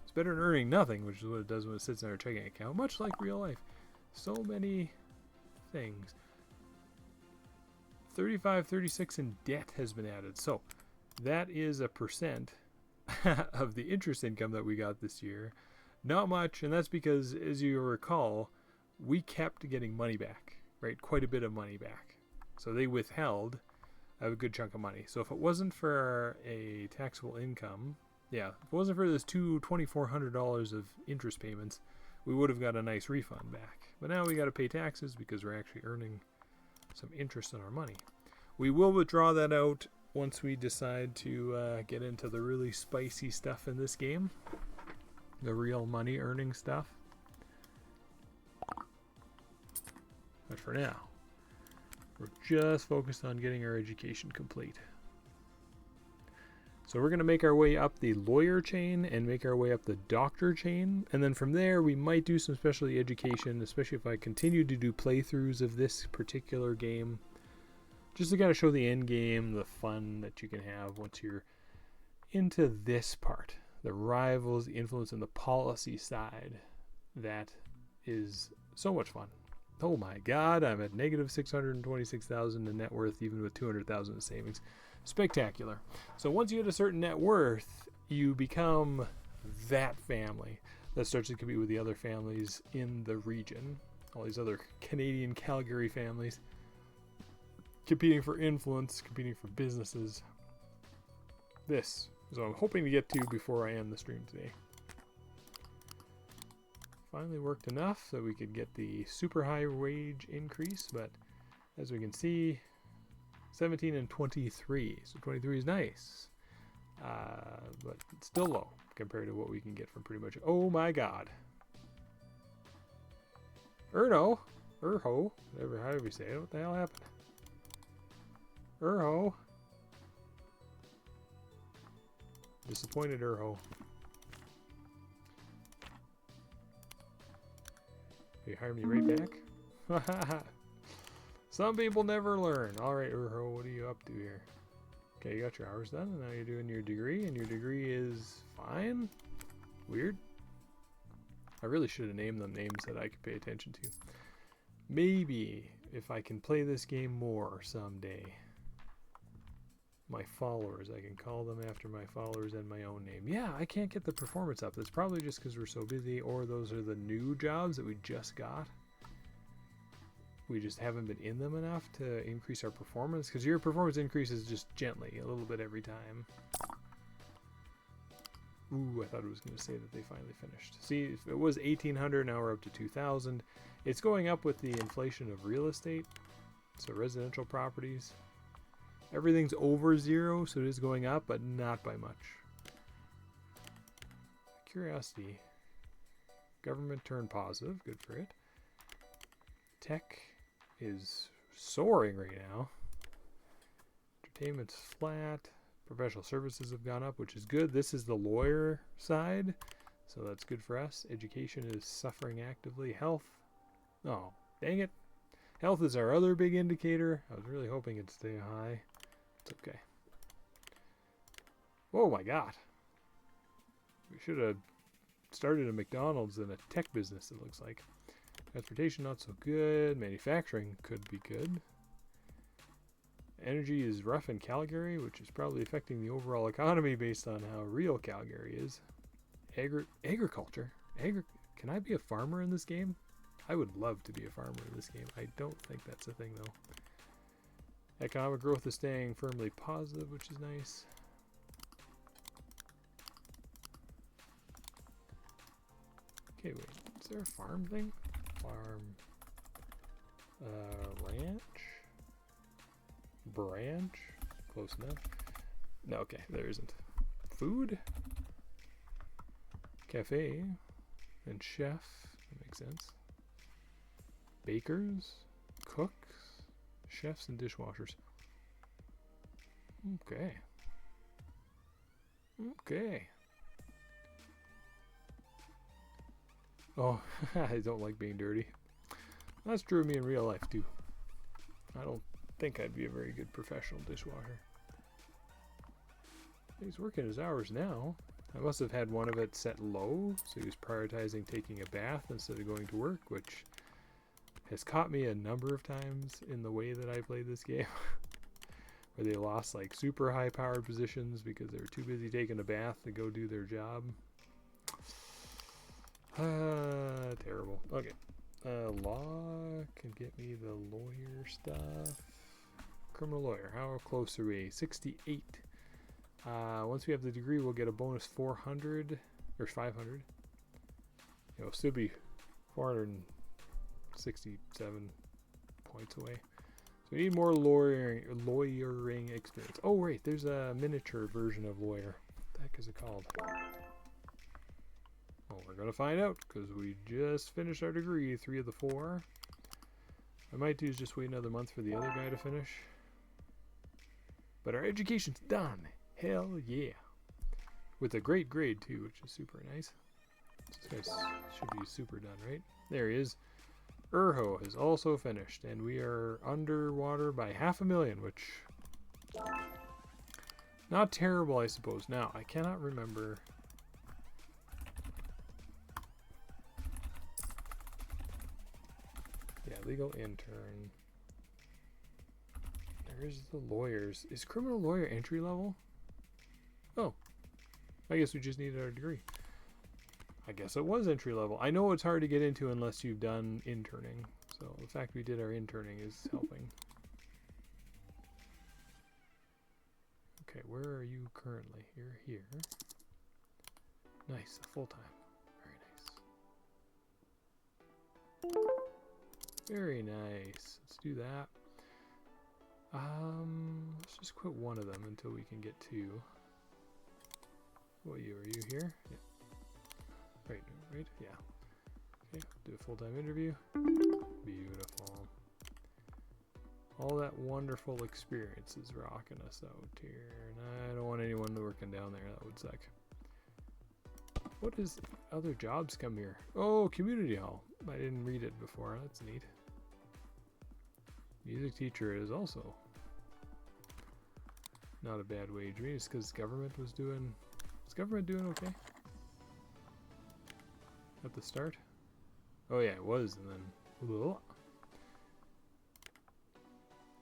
it's better than earning nothing, which is what it does when it sits in our checking account. Much like real life. So many things. 35.36 in debt has been added. So that is a % of the interest income that we got this year. Not much, and that's because, as you recall, we kept getting money back, right? Quite a bit of money back. So they withheld a good chunk of money. So if it wasn't for a taxable income, Yeah, if it wasn't for this $2,400 of interest payments, we would have got a nice refund back. But now we got to pay taxes because we're actually earning some interest on our money. We will withdraw that out once we decide to get into the really spicy stuff in this game. The real money earning stuff. But for now, we're just focused on getting our education complete. So we're going to make our way up the lawyer chain and make our way up the doctor chain. And then from there, we might do some specialty education, especially if I continue to do playthroughs of this particular game. Just to kind of show the end game, the fun that you can have once you're into this part. The rivals, the influence, and the policy side. That is so much fun. Oh my God, I'm at negative 626,000 in net worth, even with 200,000 in savings. Spectacular. So once you hit a certain net worth, you become that family that starts to compete with the other families in the region. All these other Canadian Calgary families competing for influence, competing for businesses. This is what I'm hoping to get to before I end the stream today. Finally worked enough so we could get the super high wage increase, but as we can see, 17 and 23. So 23 is nice, but it's still low compared to what we can get from pretty much. Oh my God. Erho, whatever, however you say it. What the hell happened? Erho. Disappointed Erho. You hire me right back? Some people never learn. Alright, Urho, what are you up to here? Okay, you got your hours done, and now you're doing your degree, and your degree is fine? Weird. I really should have named them names that I could pay attention to. Maybe, if I can play this game more someday, my followers, I can call them after my followers and my own name. Yeah, I can't get the performance up. That's probably just because we're so busy, or those are the new jobs that we just got. We just haven't been in them enough to increase our performance, because your performance increases just gently, a little bit every time. Ooh, I thought it was going to say that they finally finished. See, if it was 1,800, now we're up to 2,000. It's going up with the inflation of real estate, so residential properties. Everything's over 0, so it is going up, but not by much. Curiosity. Government turned positive, good for it. Tech is soaring right now. Entertainment's flat. Professional services have gone up, which is good. This is the lawyer side, so that's good for us. Education is suffering actively. Health. Oh, dang it. Health is our other big indicator. I was really hoping it'd stay high. It's okay. Oh my God. We should have started a McDonald's and a tech business, it looks like. Transportation, not so good. Manufacturing could be good. Energy is rough in Calgary, which is probably affecting the overall economy based on how real Calgary is. Agriculture. Can I be a farmer in this game? I would love to be a farmer in this game. I don't think that's a thing, though. Economic growth is staying firmly positive, which is nice. Okay, wait. Is there a farm thing? Farm. Ranch? Branch? Close enough. No, okay, there isn't. Food? Cafe. And chef. That makes sense. Bakers. Cooks. Chefs and dishwashers. Okay. Okay. Oh, I don't like being dirty. That's true of me in real life, too. I don't think I'd be a very good professional dishwasher. He's working his hours now. I must have had one of it set low, so he was prioritizing taking a bath instead of going to work, which has caught me a number of times in the way that I played this game. Where they lost like super high powered positions because they were too busy taking a bath to go do their job. Terrible. Okay. Law can get me the lawyer stuff. Criminal lawyer. How close are we? 68. Once we have the degree, we'll get a bonus 400 or 500. It'll still be 467 points away. So we need more lawyering experience. Oh, wait, there's a miniature version of lawyer. What the heck is it called? Well, we're going to find out because we just finished our degree, 3 of the 4. I might do is just wait another month for the other guy to finish. But our education's done. Hell yeah. With a great grade too, which is super nice. This guy should be super done, right? There he is. Urho is also finished, and we are underwater by 500,000, which... not terrible, I suppose. Now, I cannot remember... yeah, legal intern. There's the lawyers. Is criminal lawyer entry level? Oh. I guess we just needed our degree. I guess it was entry level. I know it's hard to get into unless you've done interning. So the fact we did our interning is helping. Okay, where are you currently? You're here. Nice, full-time. Very nice. Very nice. Let's do that. Let's just quit one of them until we can get 2. What are you here? Yeah. Right? Yeah. Okay, do a full-time interview. Beautiful. All that wonderful experience is rocking us out here. And I don't want anyone working down there. That would suck. What is other jobs come here? Oh, community hall. I didn't read it before. That's neat. Music teacher is also not a bad wage. Maybe it's because government was doing... is government doing okay? At the start? Oh yeah, it was, and then... ugh.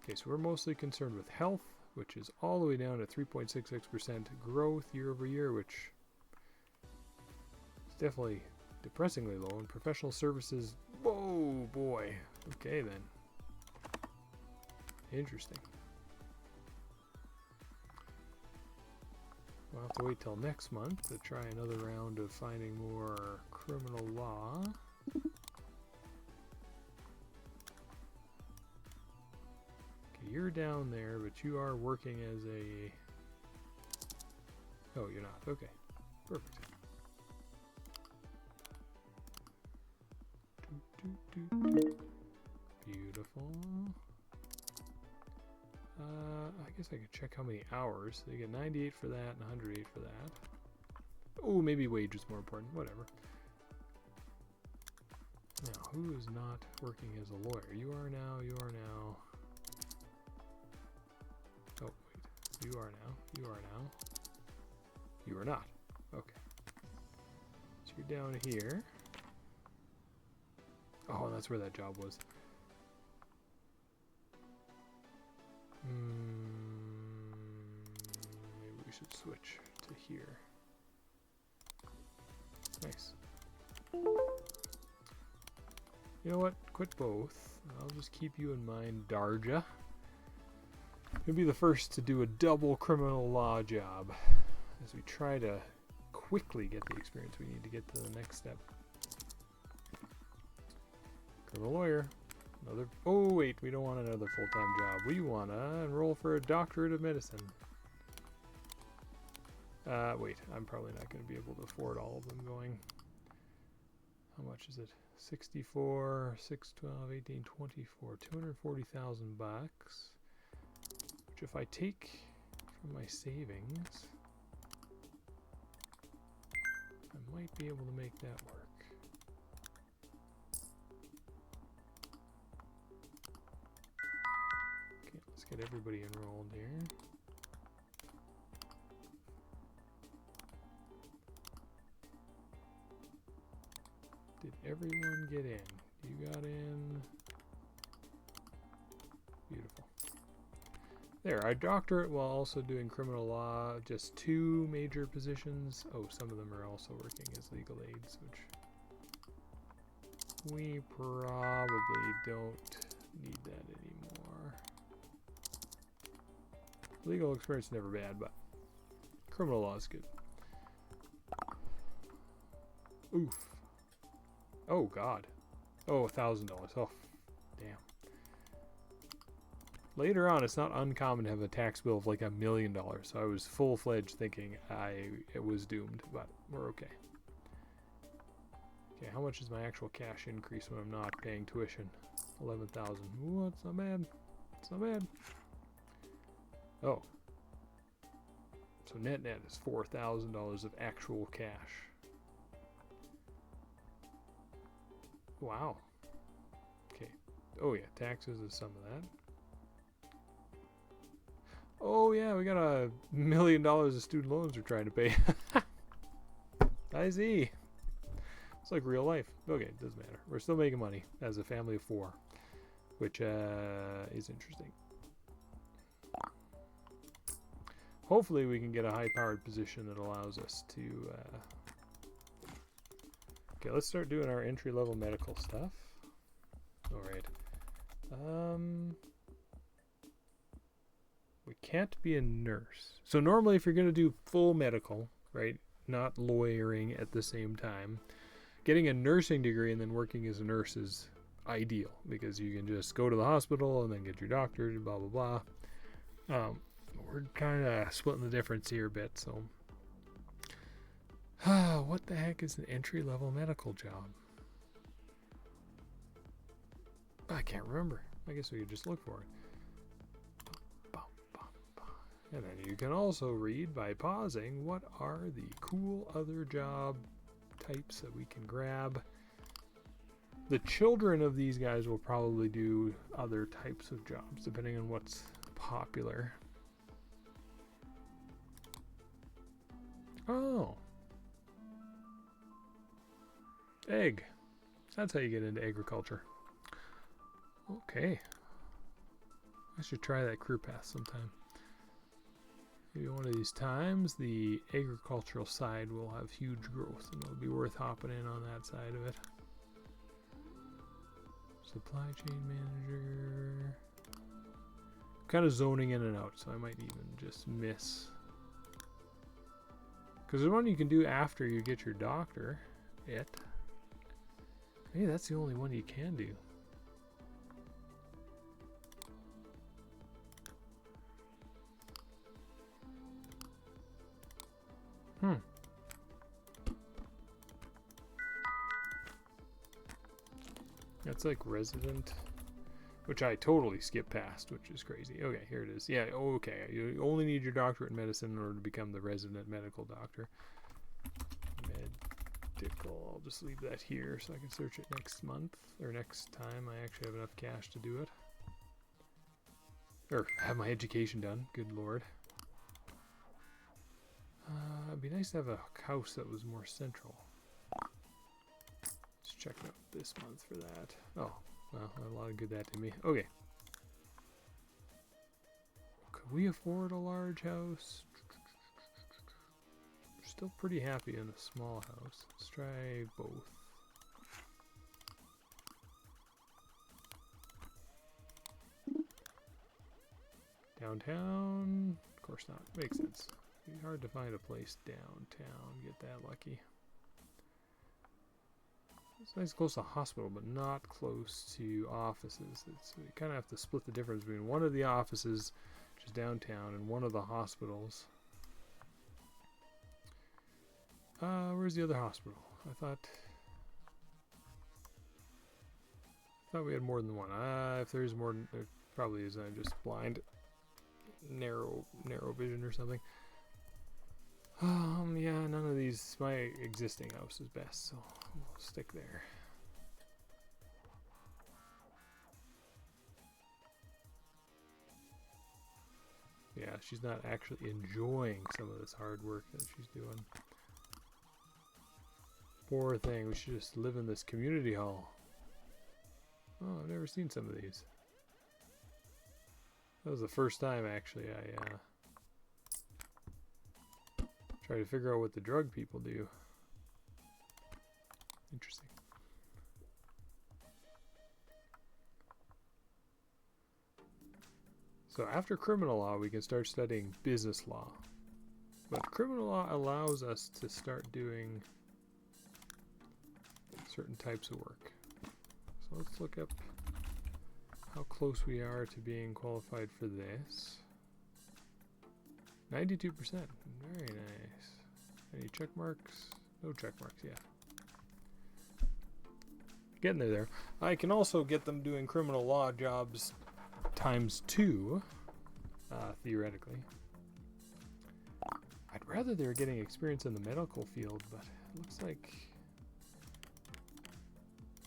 Okay, so we're mostly concerned with health, which is all the way down to 3.66% growth year over year, which is definitely depressingly low. And professional services, whoa boy. Okay then. Interesting. We'll have to wait till next month to try another round of finding more criminal law. Okay, you're down there, but you are working as a... oh, you're not. Okay. Perfect. Beautiful. I guess I could check how many hours. So you get 98 for that and 108 for that. Oh, maybe wage is more important. Whatever. Now, who is not working as a lawyer? You are now, you are now. Oh, wait. You are now, you are now. You are not. Okay. So you're down here. Oh, that's where that job was. Maybe we should switch to here. Nice. You know what? Quit both. I'll just keep you in mind, Darja. You'll be the first to do a double criminal law job as we try to quickly get the experience we need to get to the next step. Criminal lawyer. Another. Oh wait, we don't want another full-time job. We want to enroll for a doctorate of medicine. Wait, I'm probably not going to be able to afford all of them going. How much is it? 64, 6, 12, 18, 24, 240,000 bucks. Which if I take from my savings, I might be able to make that work. Okay, let's get everybody enrolled here. Did everyone get in? You got in. Beautiful. There, our doctorate while also doing criminal law, just 2 major positions. Oh, some of them are also working as legal aids, which we probably don't need that anymore. Legal experience is never bad, but criminal law is good. Oof. Oh, God. Oh, $1,000. Oh, damn. Later on, it's not uncommon to have a tax bill of like $1 million. So I was full-fledged thinking it was doomed, but we're okay. Okay, how much is my actual cash increase when I'm not paying tuition? 11,000. Ooh, that's not bad. It's not bad. Oh. So net is $4,000 of actual cash. Wow. Okay. Oh yeah, taxes is some of that. Oh yeah, we got $1 million of student loans we're trying to pay. I see. It's like real life. Okay, it doesn't matter. We're still making money as a family of 4, which is interesting. Hopefully we can get a high-powered position that allows us to... Okay, let's start doing our entry-level medical stuff. Alright. We can't be a nurse. So normally if you're going to do full medical, right, not lawyering at the same time, getting a nursing degree and then working as a nurse is ideal because you can just go to the hospital and then get your doctorate, blah, blah, blah. We're kind of splitting the difference here a bit, so... what the heck is an entry-level medical job? I can't remember. I guess we could just look for it. And then you can also read by pausing what are the cool other job types that we can grab. The children of these guys will probably do other types of jobs depending on what's popular. Oh. Egg. That's how you get into agriculture. Okay. I should try that career path sometime. Maybe one of these times the agricultural side will have huge growth and it'll be worth hopping in on that side of it. Supply chain manager. Kind of zoning in and out, so I might even just miss. Because there's one you can do after you get your doctor. Maybe that's the only one you can do. That's like resident, which I totally skipped past, which is crazy. Okay, here it is. Yeah, okay. You only need your doctorate in medicine in order to become the resident medical doctor. Medical. I'll just leave that here so I can search it next month or next time I actually have enough cash to do it. Or have my education done. Good lord. It'd be nice to have a house that was more central. Let's check out this month for that. Oh, well, a lot of good that did me. Okay. Could we afford a large house? We're still pretty happy in a small house. Let's try both. Downtown? Of course not. Makes sense. It'd be hard to find a place downtown. Get that lucky. It's nice close to hospital, but not close to offices. We kind of have to split the difference between one of the offices, which is downtown, and one of the hospitals. Where's the other hospital? I thought we had more than one. If there's more than, there probably is. I'm just blind. Narrow vision or something. Yeah, none of these. My existing house is best, so we'll stick there. Yeah, she's not actually enjoying some of this hard work that she's doing. Poor thing, we should just live in this community hall. Oh, I've never seen some of these. That was the first time actually I try to figure out what the drug people do. Interesting. So after criminal law, we can start studying business law. But criminal law allows us to start doing certain types of work. So let's look up how close we are to being qualified for this. 92%. Very nice. Any check marks? No check marks yet. Getting there. I can also get them doing criminal law jobs ×2, theoretically. I'd rather they were getting experience in the medical field, but it looks like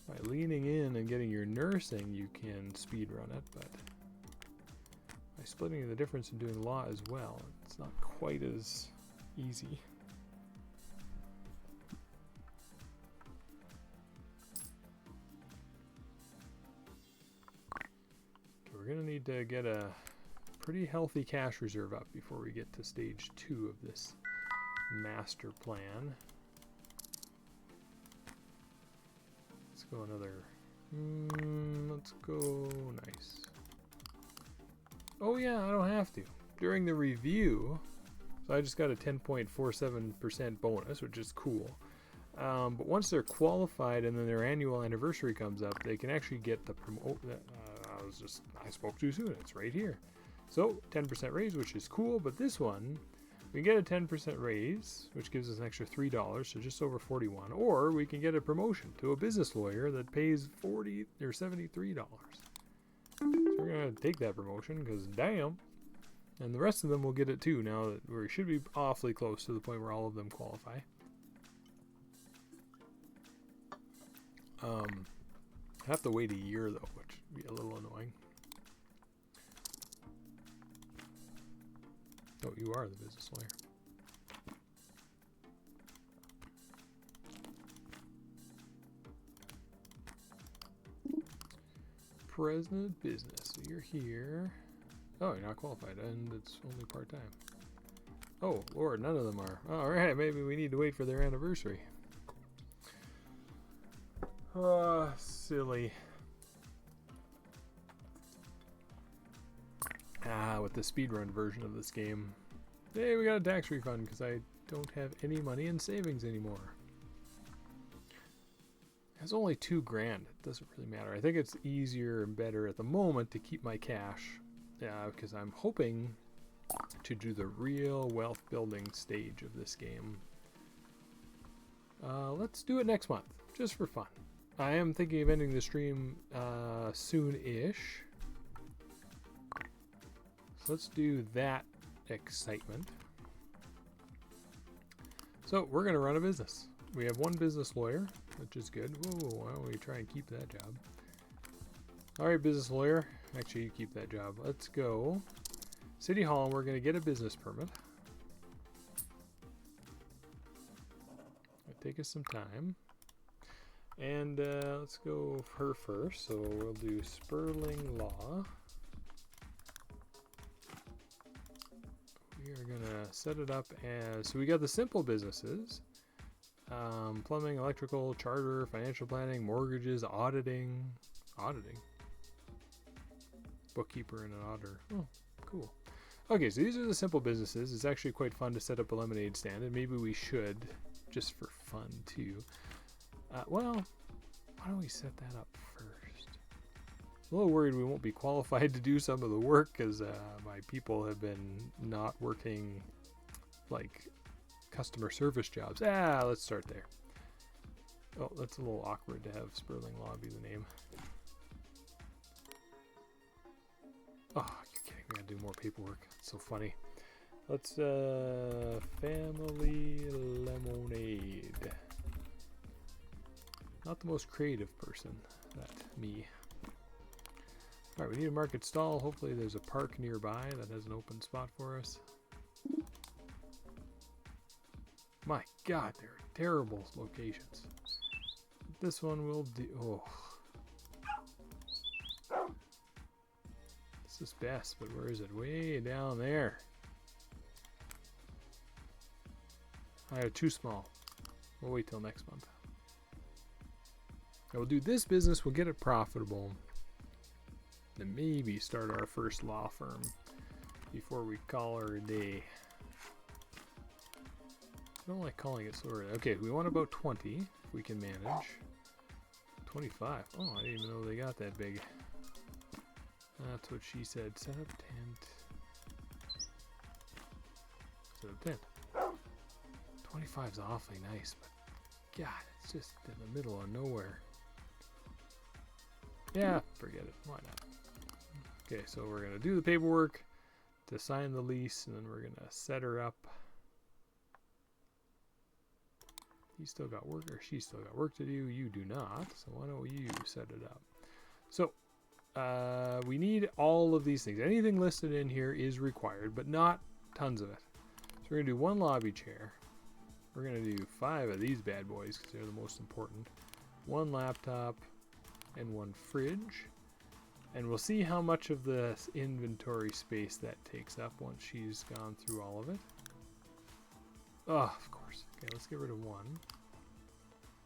by leaning in and getting your nursing, you can speed run it, but by splitting the difference and doing law as well, it's not quite as easy. Okay, we're going to need to get a pretty healthy cash reserve up before we get to stage 2 of this master plan. Let's go another. Let's go nice. Oh yeah, I don't have to. During the review, so I just got a 10.47% bonus, which is cool. But once they're qualified and then their annual anniversary comes up, they can actually get the promote. I spoke too soon. It's right here. So 10% raise, which is cool. But this one, we can get a 10% raise, which gives us an extra $3, so just over 41. Or we can get a promotion to a business lawyer that pays $40 or $73. So we're gonna take that promotion because damn. And the rest of them will get it too. Now that we should be awfully close to the point where all of them qualify. I have to wait a year though, which would be a little annoying. Oh, you are the business lawyer. President business. So you're here. Oh, you're not qualified, and it's only part-time. Oh, Lord, none of them are. All right, maybe we need to wait for their anniversary. Silly. With the speedrun version of this game. Hey, we got a tax refund because I don't have any money in savings anymore. It's only $2 grand. It doesn't really matter. I think it's easier and better at the moment to keep my cash because I'm hoping to do the real wealth building stage of this game. Let's do it next month, just for fun. I am thinking of ending the stream soon-ish. So let's do that excitement. So we're going to run a business. We have one business lawyer, which is good. Whoa, why don't we try and keep that job? All right, business lawyer. Actually, you keep that job. Let's go. City Hall, and we're going to get a business permit. It'll take us some time. And let's go her first. So we'll do Sperling Law. We are going to set it up as, so we got the simple businesses. Plumbing, electrical, charter, financial planning, mortgages, auditing. Bookkeeper and an auditor. Oh, cool. Okay, so these are the simple businesses. It's actually quite fun to set up a lemonade stand, and maybe we should, just for fun too. Well, why don't we set that up first? A little worried we won't be qualified to do some of the work because my people have been not working like customer service jobs. Let's start there. Oh, that's a little awkward to have Sperling Law be the name. Oh, you're kidding. We gotta do more paperwork. It's so funny. Let's, Family Lemonade. Not the most creative person, that me. Alright, we need a market stall. Hopefully there's a park nearby that has an open spot for us. My God, there are terrible locations. This one will do. Oh. This is best, but where is it? Way down there. Too small. We'll wait till next month. I will do this business, we'll get it profitable. Then maybe start our first law firm before we call her a day. I don't like calling it so early. Okay, we want about 20, if we can manage. 25. Oh, I didn't even know they got that big. That's what she said. Set up tent. Set up tent. 25 is awfully nice, but God, it's just in the middle of nowhere. Yeah, forget it. Why not? Okay, so we're going to do the paperwork to sign the lease, and then we're going to set her up. You still got work, or she still got work to do. You do not, so why don't you set it up? So, we need all of these things. Anything listed in here is required, but not tons of it. So we're going to do 1 lobby chair. We're going to do 5 of these bad boys, because they're the most important. 1 laptop, and 1 fridge. And we'll see how much of the inventory space that takes up once she's gone through all of it. Oh, of course. Okay, let's get rid of 1.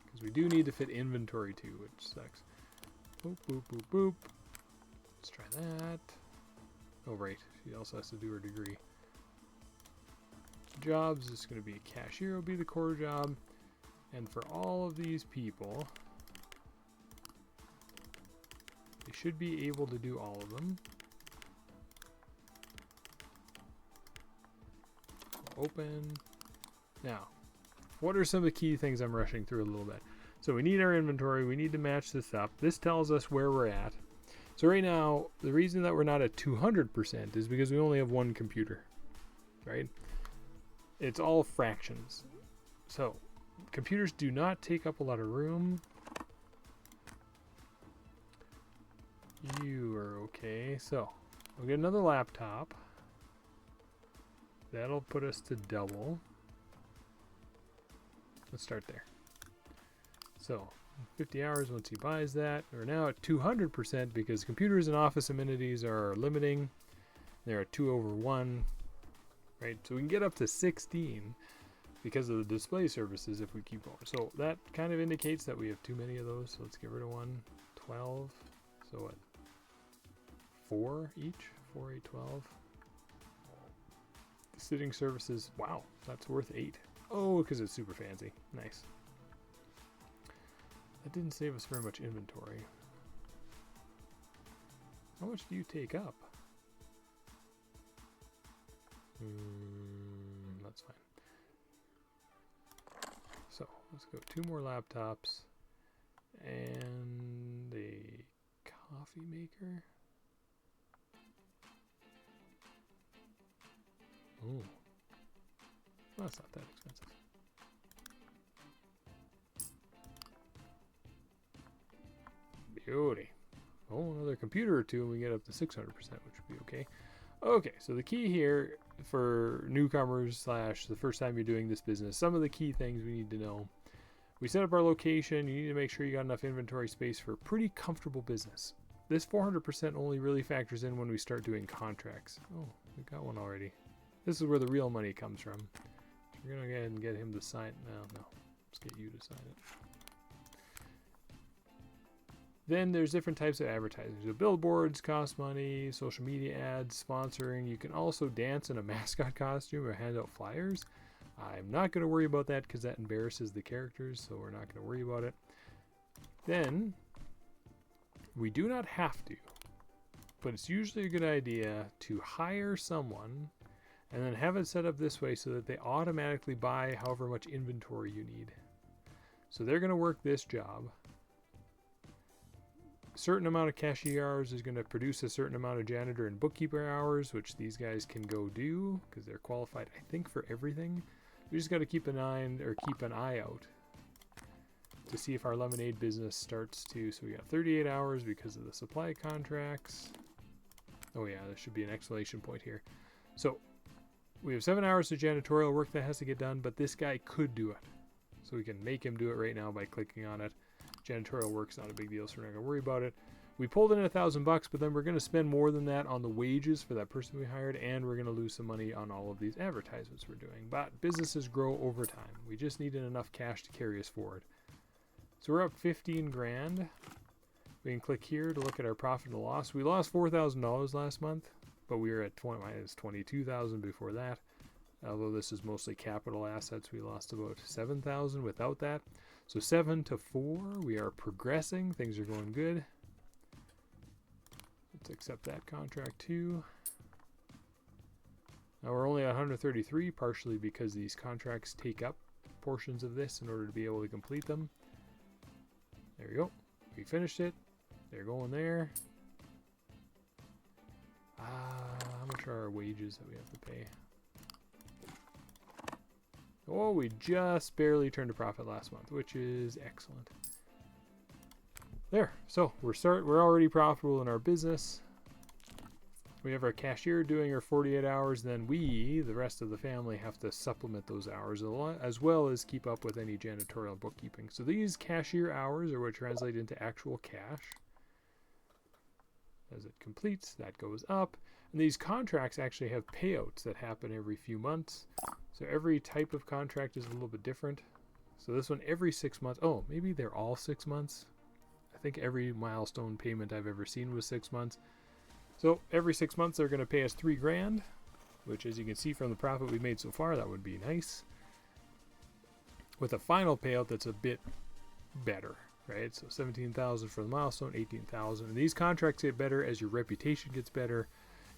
Because we do need to fit inventory too, which sucks. Boop, boop, boop, boop. Let's try that. Oh, right. She also has to do her degree. Jobs is going to be a cashier, will be the core job. And for all of these people, they should be able to do all of them. Open. Now, what are some of the key things I'm rushing through a little bit? So we need our inventory. We need to match this up. This tells us where we're at. So right now, the reason that we're not at 200% is because we only have 1 computer, right? It's all fractions. So computers do not take up a lot of room. You are okay. So we'll get another laptop. That'll put us to double. Let's start there. So 50 hours once he buys that. We're now at 200% because computers and office amenities are limiting. They're at 2/1, right? So we can get up to 16 because of the display services if we keep going. So that kind of indicates that we have too many of those. So let's get rid of 1. 12. So what? 4 each? 4, 8, 12. The sitting services, wow, that's worth 8. Oh, because it's super fancy. Nice. That didn't save us very much inventory. How much do you take up? That's fine. So, let's go 2 more laptops. And a coffee maker. Oh. Well, that's not that expensive. Beauty. Oh, another computer or 2 and we get up to 600%, which would be okay. Okay, so the key here for newcomers / the first time you're doing this business, some of the key things we need to know. We set up our location. You need to make sure you got enough inventory space for a pretty comfortable business. This 400% only really factors in when we start doing contracts. Oh, we got one already. This is where the real money comes from. We're going to go ahead and get him to sign. No. Let's get you to sign it. Then there's different types of advertising. So billboards cost money, social media ads, sponsoring. You can also dance in a mascot costume or hand out flyers. I'm not going to worry about that because that embarrasses the characters, so we're not going to worry about it. Then, we do not have to, but it's usually a good idea to hire someone and then have it set up this way so that they automatically buy however much inventory you need. So they're going to work this job. A certain amount of cashier hours is going to produce a certain amount of janitor and bookkeeper hours, which these guys can go do because they're qualified, I think, for everything. We just got to keep an eye out to see if our lemonade business starts to. So we got 38 hours because of the supply contracts. Oh yeah, there should be an exclamation point here. So we have 7 hours of janitorial work that has to get done, but this guy could do it. So we can make him do it right now by clicking on it. Janitorial work's not a big deal, so we're not going to worry about it. We pulled in $1,000, but then we're going to spend more than that on the wages for that person we hired, and we're going to lose some money on all of these advertisements we're doing. But businesses grow over time. We just needed enough cash to carry us forward. So we're up 15 grand. We can click here to look at our profit and loss. We lost $4,000 last month, but we were at minus 22,000 before that. Although this is mostly capital assets, we lost about 7,000 without that. So 7 to 4, we are progressing. Things are going good. Let's accept that contract too. Now we're only at 133, partially because these contracts take up portions of this in order to be able to complete them. There we go. We finished it. They're going there. How much are our wages that we have to pay? Oh, we just barely turned a profit last month, which is excellent. There. So we're already profitable in our business. We have our cashier doing her 48 hours, then we, the rest of the family, have to supplement those hours a lot, as well as keep up with any janitorial bookkeeping. So these cashier hours are what translate into actual cash. As it completes, that goes up. And these contracts actually have payouts that happen every few months. So every type of contract is a little bit different. So this one every 6 months. Oh, maybe they're all 6 months. I think every milestone payment I've ever seen was 6 months. So every 6 months they're going to pay us $3,000, which, as you can see from the profit we've made so far, that would be nice. With a final payout that's a bit better, right? So 17,000 for the milestone, 18,000. And these contracts get better as your reputation gets better,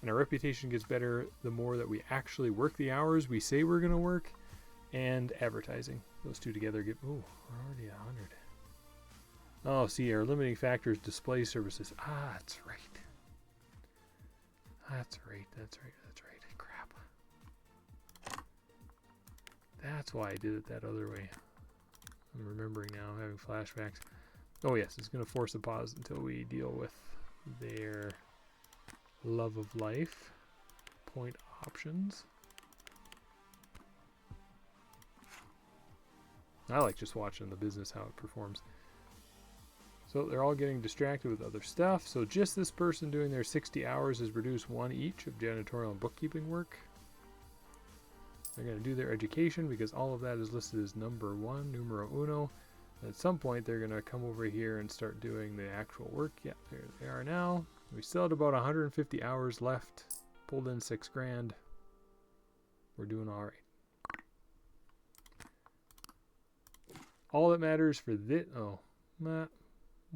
and our reputation gets better the more that we actually work the hours we say we're going to work, and advertising. Those two together get. Oh, we're already at 100. Oh, see, our limiting factor is display services. Ah, that's right. That's right. Crap. That's why I did it that other way. I'm remembering now. I'm having flashbacks. Oh yes, it's going to force a pause until we deal with their love of life. Point options. I like just watching the business, how it performs. So they're all getting distracted with other stuff. So just this person doing their 60 hours has reduced 1 each of janitorial and bookkeeping work. They're going to do their education because all of that is listed as number 1, numero uno. And at some point they're going to come over here and start doing the actual work. Yeah, there they are now. We still had about 150 hours left. Pulled in $6,000. We're doing all right. All that matters for this. Oh, nah.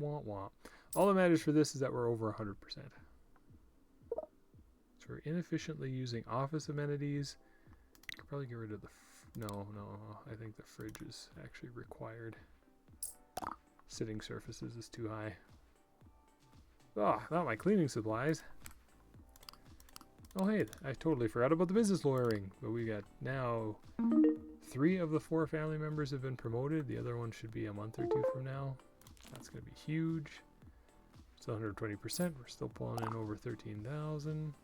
Womp womp. All that matters for this is that we're over 100%. So we're inefficiently using office amenities. Could probably get rid of the. No. I think the fridge is actually required. Sitting surfaces is too high. Oh, not my cleaning supplies. Oh, hey, I totally forgot about the business lawyering. But we got now 3 of the 4 family members have been promoted. The other one should be a month or 2 from now. That's going to be huge. Still 120%. We're still pulling in over 13,000.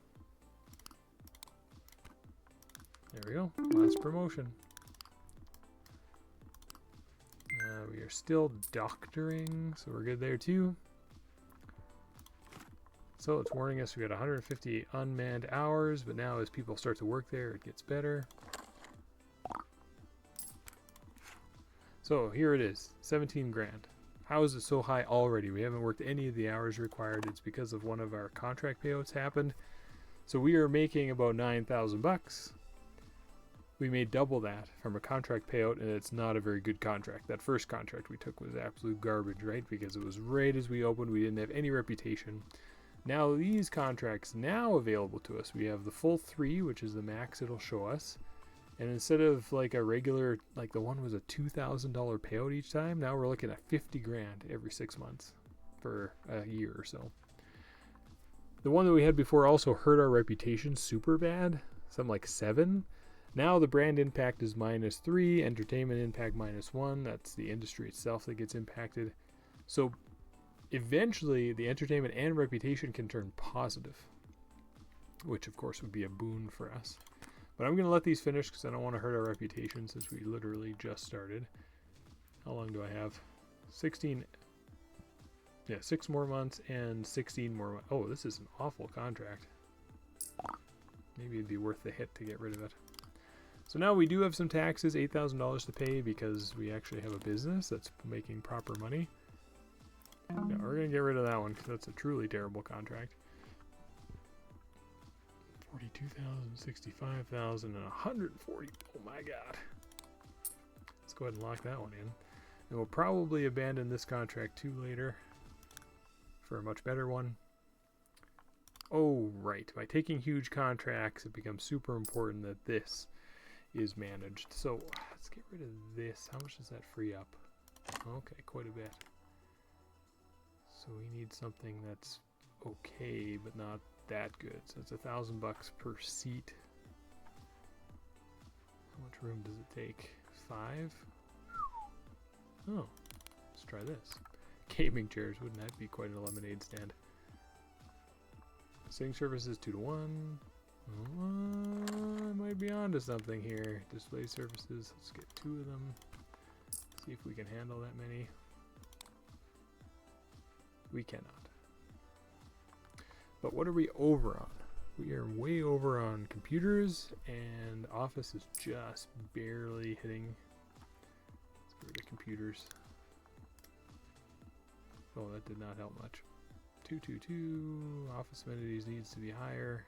There we go. Last promotion. We are still doctoring, so we're good there too. So it's warning us we got 150 unmanned hours, but now as people start to work there, it gets better. So here it is, 17 grand. How is it so high already? We haven't worked any of the hours required. It's because of one of our contract payouts happened. So we are making about 9,000 bucks. We made double that from a contract payout, and it's not a very good contract. That first contract we took was absolute garbage, right? Because it was right as we opened. We didn't have any reputation. Now these contracts now available to us, we have the full 3, which is the max it'll show us. And instead of like a regular, like the one was a $2,000 payout each time, now we're looking at 50 grand every 6 months for a year or so. The one that we had before also hurt our reputation super bad, something like 7. Now the brand impact is -3, entertainment impact -1. That's the industry itself that gets impacted. So eventually the entertainment and reputation can turn positive, which of course would be a boon for us. But I'm going to let these finish because I don't want to hurt our reputation since we literally just started. How long do I have? 16. Yeah, 6 more months and 16 more months. Oh, this is an awful contract. Maybe it'd be worth the hit to get rid of it. So now we do have some taxes, $8,000 to pay because we actually have a business that's making proper money. Yeah, we're going to get rid of that one because that's a truly terrible contract. 42,000, 65,000, and 140. Oh my god. Let's go ahead and lock that one in. And we'll probably abandon this contract too later for a much better one. Oh, right. By taking huge contracts, it becomes super important that this is managed. So let's get rid of this. How much does that free up? Okay, quite a bit. So we need something that's okay, but not that good. So it's $1,000 per seat. How much room does it take? 5? Oh, let's try this. Gaming chairs, wouldn't that be quite a lemonade stand? Sitting surfaces 2 to 1. I might be onto something here. Display surfaces, let's get 2 of them. See if we can handle that many. We cannot. But what are we over on? We are way over on computers, and office is just barely hitting. Let's get rid of computers. Oh, that did not help much. 222. Office amenities needs to be higher.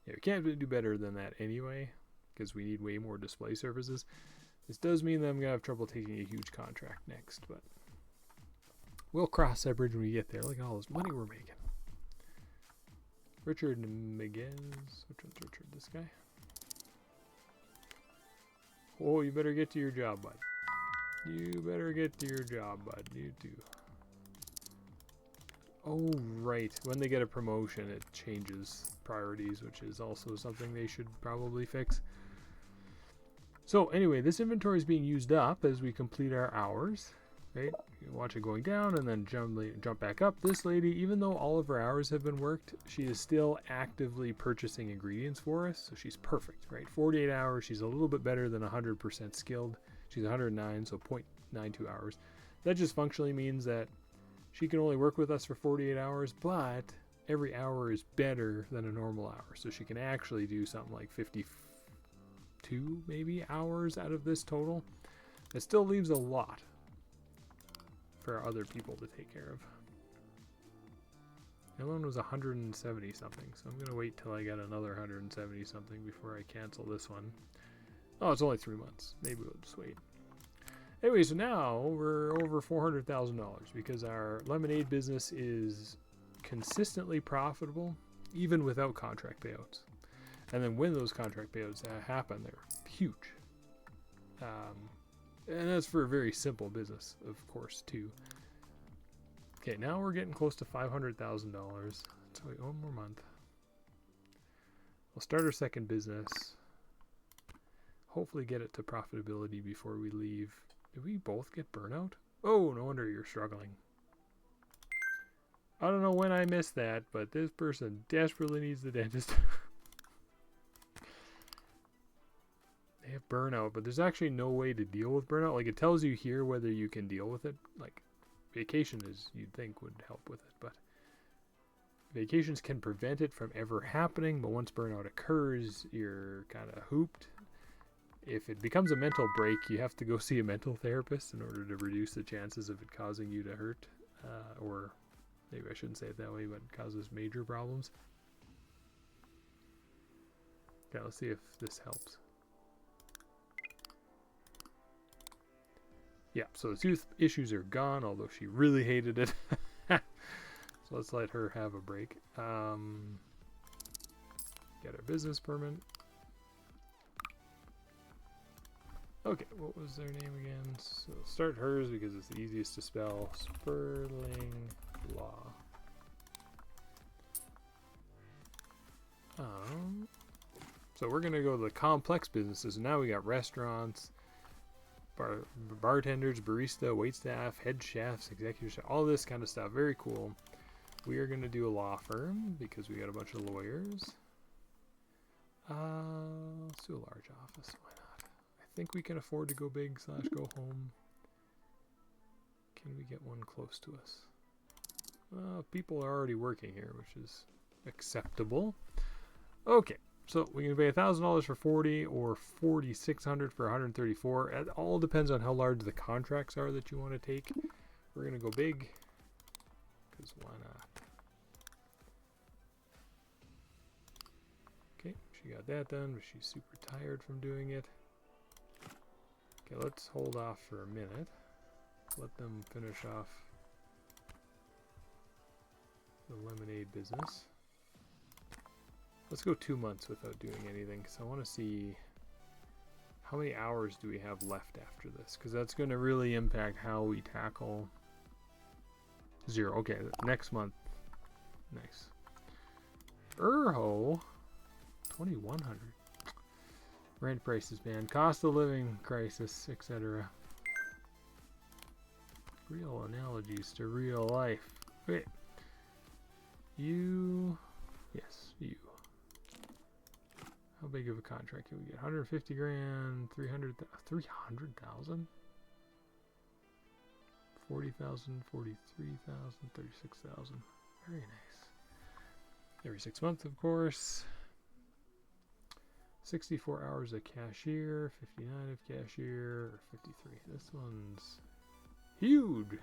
Yeah, we can't do better than that anyway, because we need way more display surfaces. This does mean that I'm going to have trouble taking a huge contract next, but we'll cross that bridge when we get there. Look at all this money we're making. Richard Miguez. Which one's Richard? This guy? Oh, you better get to your job, bud. You better get to your job, bud. You too. Oh, right. When they get a promotion, it changes priorities, which is also something they should probably fix. So anyway, this inventory is being used up as we complete our hours. Right? You watch it going down and then jump back up. This lady, even though all of her hours have been worked, she is still actively purchasing ingredients for us. So she's perfect, right? 48 hours. She's a little bit better than 100% skilled. She's 109, so 0.92 hours. That just functionally means that she can only work with us for 48 hours, but every hour is better than a normal hour. So she can actually do something like 52 maybe hours out of this total. It still leaves a lot for other people to take care of. The other one was 170 something, so I'm going to wait till I get another 170 something before I cancel this one. Oh, it's only 3 months. Maybe we'll just wait. Anyway, so now we're over $400,000 because our lemonade business is consistently profitable, even without contract payouts. And then when those contract payouts happen, they're huge. And that's for a very simple business, of course, too. Okay, now we're getting close to $500,000. So wait, one more month. We'll start our second business. Hopefully get it to profitability before we leave. Did we both get burnout? Oh, no wonder you're struggling. I don't know when I missed that, but this person desperately needs the dentist. They have burnout, but there's actually no way to deal with burnout. Like, it tells you here whether you can deal with it. Like, vacation is, you'd think, would help with it, but vacations can prevent it from ever happening, but once burnout occurs, you're kind of hooped. If it becomes a mental break, you have to go see a mental therapist in order to reduce the chances of it causing you to hurt, or maybe I shouldn't say it that way, but it causes major problems. Okay, let's see if this helps. Yeah, so the tooth issues are gone, although she really hated it. So let's let her have a break. Get our business permit. Okay, what was their name again? So start hers because it's the easiest to spell. Sperling Law. So we're going to go to the complex businesses. Now we got restaurants, bartenders, barista, waitstaff, head chefs, executive chef, all this kind of stuff. Very cool. We are going to do a law firm because we got a bunch of lawyers. Let's do a large office. Why not? I think we can afford to go big / go home. Can we get one close to us? People are already working here, which is acceptable. Okay. So we can pay $1,000 for 40 or $4,600 for 134. It all depends on how large the contracts are that you want to take. We're going to go big because why not? she got that done, but she's super tired from doing it. Okay, let's hold off for a minute. Let them finish off the lemonade business. Let's go 2 months without doing anything, because I want to see how many hours do we have left after this, because that's going to really impact how we tackle 0. Okay, next month. Nice. Urho, 2,100. Rent prices, man. Cost of living crisis, etc. Real analogies to real life. Wait. You. Yes, you. How big of a contract can we get? 150 grand, 300,000? 40,000, 43,000, 36,000. Very nice. Every 6 months, of course. 64 hours of cashier, 59 of cashier, or 53. This one's huge.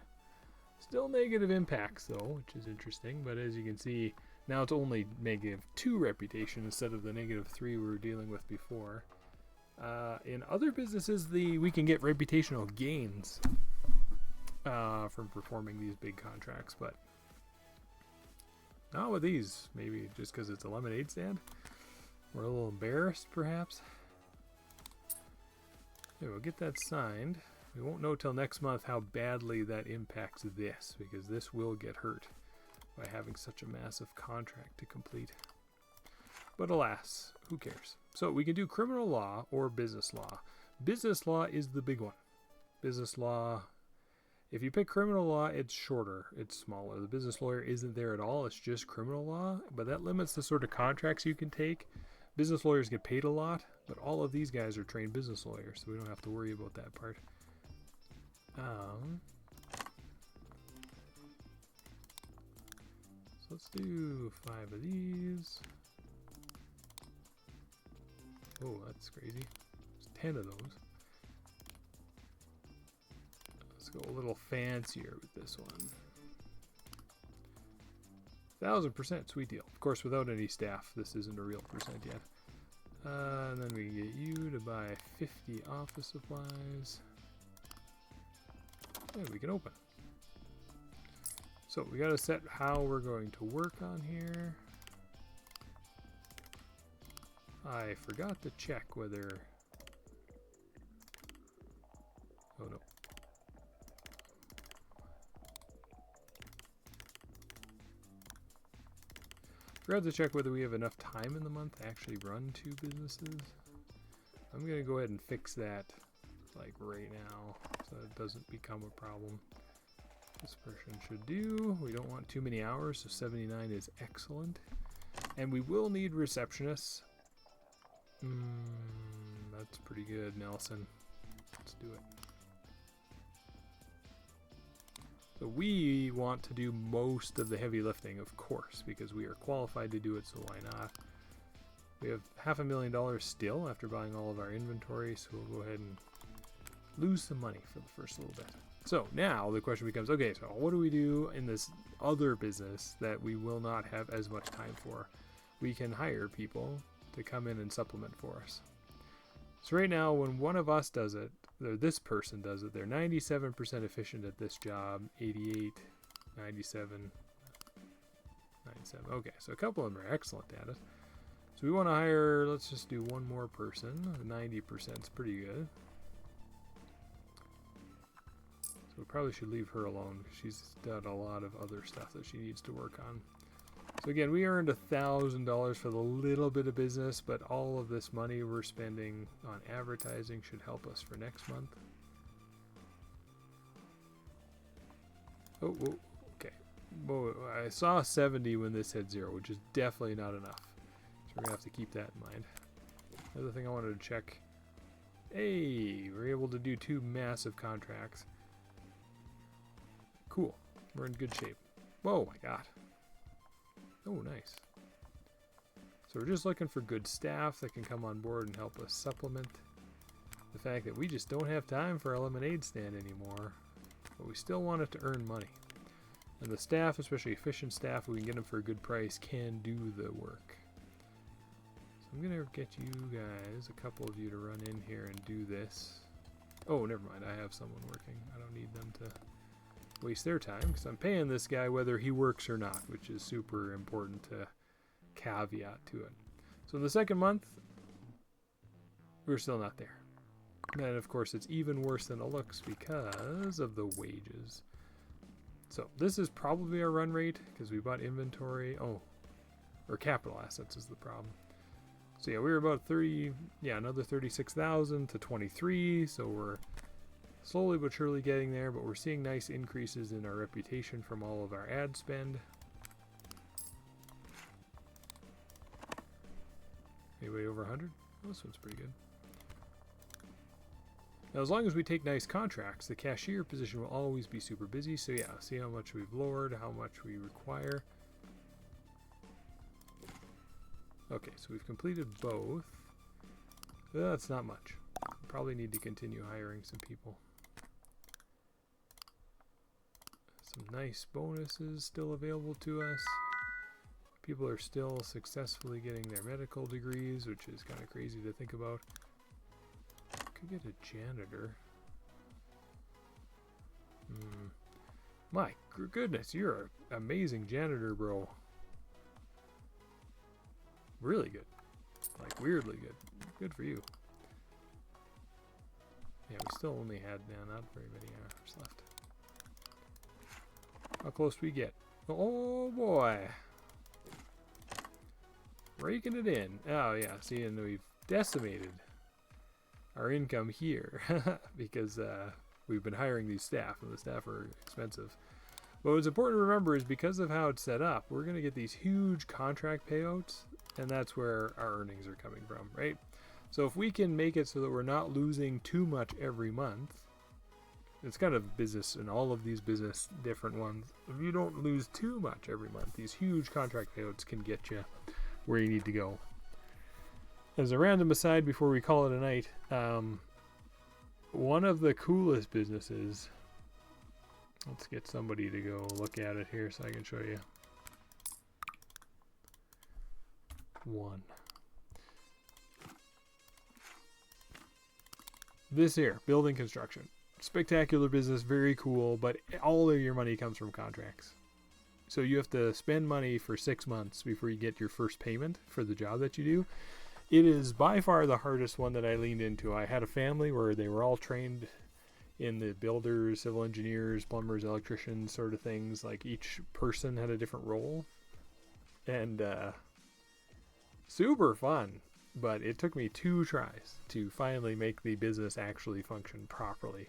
Still negative impacts though, which is interesting, but as you can see, now it's only -2 reputation instead of the -3 we were dealing with before. In other businesses, we can get reputational gains from performing these big contracts, but not with these. Maybe just because it's a lemonade stand. We're a little embarrassed, perhaps. Okay, we'll get that signed. We won't know till next month how badly that impacts this, because this will get hurt by having such a massive contract to complete. But alas, who cares? So we can do criminal law or business law. Business law is the big one. Business law, if you pick criminal law, it's shorter, it's smaller. The business lawyer isn't there at all, it's just criminal law, but that limits the sort of contracts you can take. Business lawyers get paid a lot, but all of these guys are trained business lawyers, so we don't have to worry about that part. So let's do 5 of these. Oh, that's crazy. There's 10 of those. Let's go a little fancier with this one. 1,000%, sweet deal. Of course, without any staff, this isn't a real percent yet. And then we can get you to buy 50 office supplies. And we can open. So we got to set how we're going to work on here. I forgot to check whether... Oh no. Forgot to check whether we have enough time in the month to actually run 2 businesses. I'm going to go ahead and fix that like right now so it doesn't become a problem. This person should do. We don't want too many hours, so 79 is excellent. And we will need receptionists. That's pretty good, Nelson. Let's do it. So we want to do most of the heavy lifting, of course, because we are qualified to do it, so why not? We have $500,000 still after buying all of our inventory, so we'll go ahead and lose some money for the first little bit. So now the question becomes, okay, so what do we do in this other business that we will not have as much time for? We can hire people to come in and supplement for us. So right now, when one of us does it, or this person does it, they're 97% efficient at this job, 88, 97, 97. Okay, so a couple of them are excellent at it. So we want to hire, let's just do one more person. 90% is pretty good. So we probably should leave her alone because she's done a lot of other stuff that she needs to work on. So again, we earned $1,000 for the little bit of business, but all of this money we're spending on advertising should help us for next month. Oh, okay. Well, I saw 70 when this had 0, which is definitely not enough. So we're going to have to keep that in mind. Another thing I wanted to check. Hey, we're able to do 2 massive contracts. Cool. We're in good shape. Whoa, my God. Oh, nice. So we're just looking for good staff that can come on board and help us supplement the fact that we just don't have time for a lemonade stand anymore, but we still want it to earn money. And the staff, especially efficient staff, we can get them for a good price, can do the work. I'm going to get you guys, a couple of you, to run in here and do this. Oh, never mind. I have someone working. I don't need them to waste their time because I'm paying this guy whether he works or not, which is super important to caveat to it. So in the second month, we're still not there. And of course, it's even worse than it looks because of the wages. So this is probably our run rate because we bought inventory. Oh, or capital assets is the problem. So yeah, we were about 30, yeah, another 36,000 to 23. So we're slowly but surely getting there, but we're seeing nice increases in our reputation from all of our ad spend. Anybody over 100? Oh, this one's pretty good. Now, as long as we take nice contracts, the cashier position will always be super busy. So yeah, see how much we've lowered, how much we require. Okay, so we've completed both. That's not much. Probably need to continue hiring some people. Some nice bonuses still available to us. People are still successfully getting their medical degrees, which is kind of crazy to think about. Could get a janitor. My goodness, you're an amazing janitor, bro. Really good. Like, weirdly good. Good for you. Yeah, we still only had, not very many hours left. How close do we get? Oh, boy. Raking it in. Oh, yeah. See, and we've decimated our income here because we've been hiring these staff, and the staff are expensive. But what's important to remember is because of how it's set up, we're going to get these huge contract payouts, and that's where our earnings are coming from, right? So if we can make it so that we're not losing too much every month, it's kind of business in all of these business different ones. If you don't lose too much every month, these huge contract payouts can get you where you need to go. As a random aside before we call it a night, one of the coolest businesses, let's get somebody to go look at it here so I can show you. One. This here, building construction. Spectacular business, very cool, but all of your money comes from contracts. So you have to spend money for 6 months before you get your first payment for the job that you do. It is by far the hardest one that I leaned into. I had a family where they were all trained in the builders, civil engineers, plumbers, electricians sort of things. Like each person had a different role. And super fun. But it took me 2 tries to finally make the business actually function properly.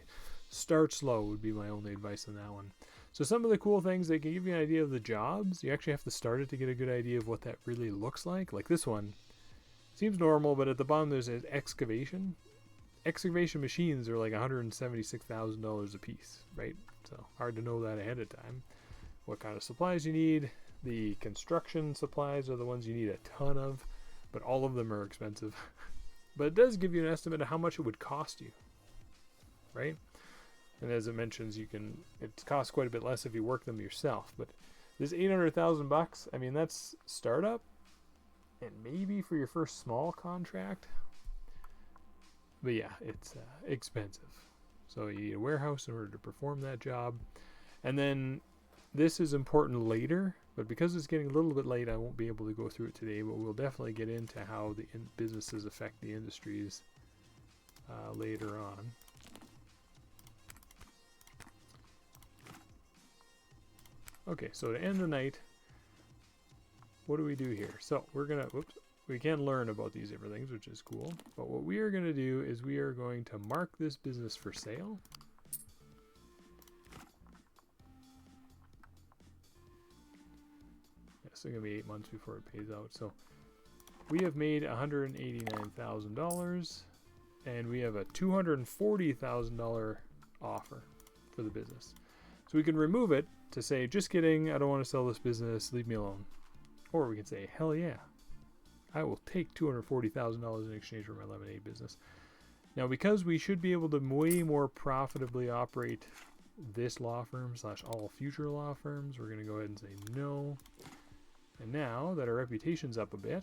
Start slow would be my only advice on that one. So some of the cool things, they can give you an idea of the jobs. You actually have to start it to get a good idea of what that really looks like. Like this one seems normal, but at the bottom there's an excavation. Excavation machines are like $176,000 a piece, right? So hard to know that ahead of time. What kind of supplies you need. The construction supplies are the ones you need a ton of, but all of them are expensive. But it does give you an estimate of how much it would cost you, right? And as it mentions, it costs quite a bit less if you work them yourself. But this $800,000, I mean, that's startup, and maybe for your first small contract. But yeah, it's expensive. So you need a warehouse in order to perform that job. And then this is important later, but because it's getting a little bit late, I won't be able to go through it today, but we'll definitely get into how the businesses affect the industries later on. Okay, so to end the night, what do we do here? So we're going to, we can learn about these different things, which is cool. But what we are going to do is we are going to mark this business for sale. It's going to be 8 months before it pays out. So we have made $189,000, and we have a $240,000 offer for the business. So we can remove it to say, just kidding, I don't want to sell this business, leave me alone. Or we can say, hell yeah, I will take $240,000 in exchange for my lemonade business. Now, because we should be able to way more profitably operate this law firm / all future law firms, we're going to go ahead and say no. And now that our reputation's up a bit,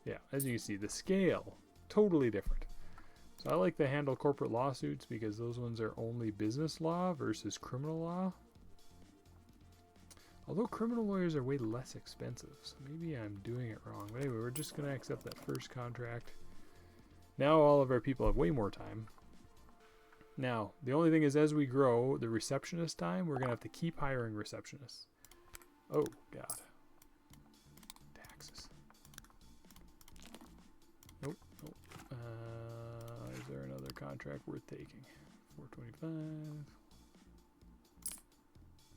Yeah, as you can see, the scale, totally different. So I like to handle corporate lawsuits because those ones are only business law versus criminal law. Although criminal lawyers are way less expensive, so maybe I'm doing it wrong. But anyway, we're just going to accept that first contract. Now all of our people have way more time. Now, the only thing is, as we grow, the receptionist time, we're going to have to keep hiring receptionists. Oh, God. Taxes. Nope, nope. Is there another contract worth taking? 425.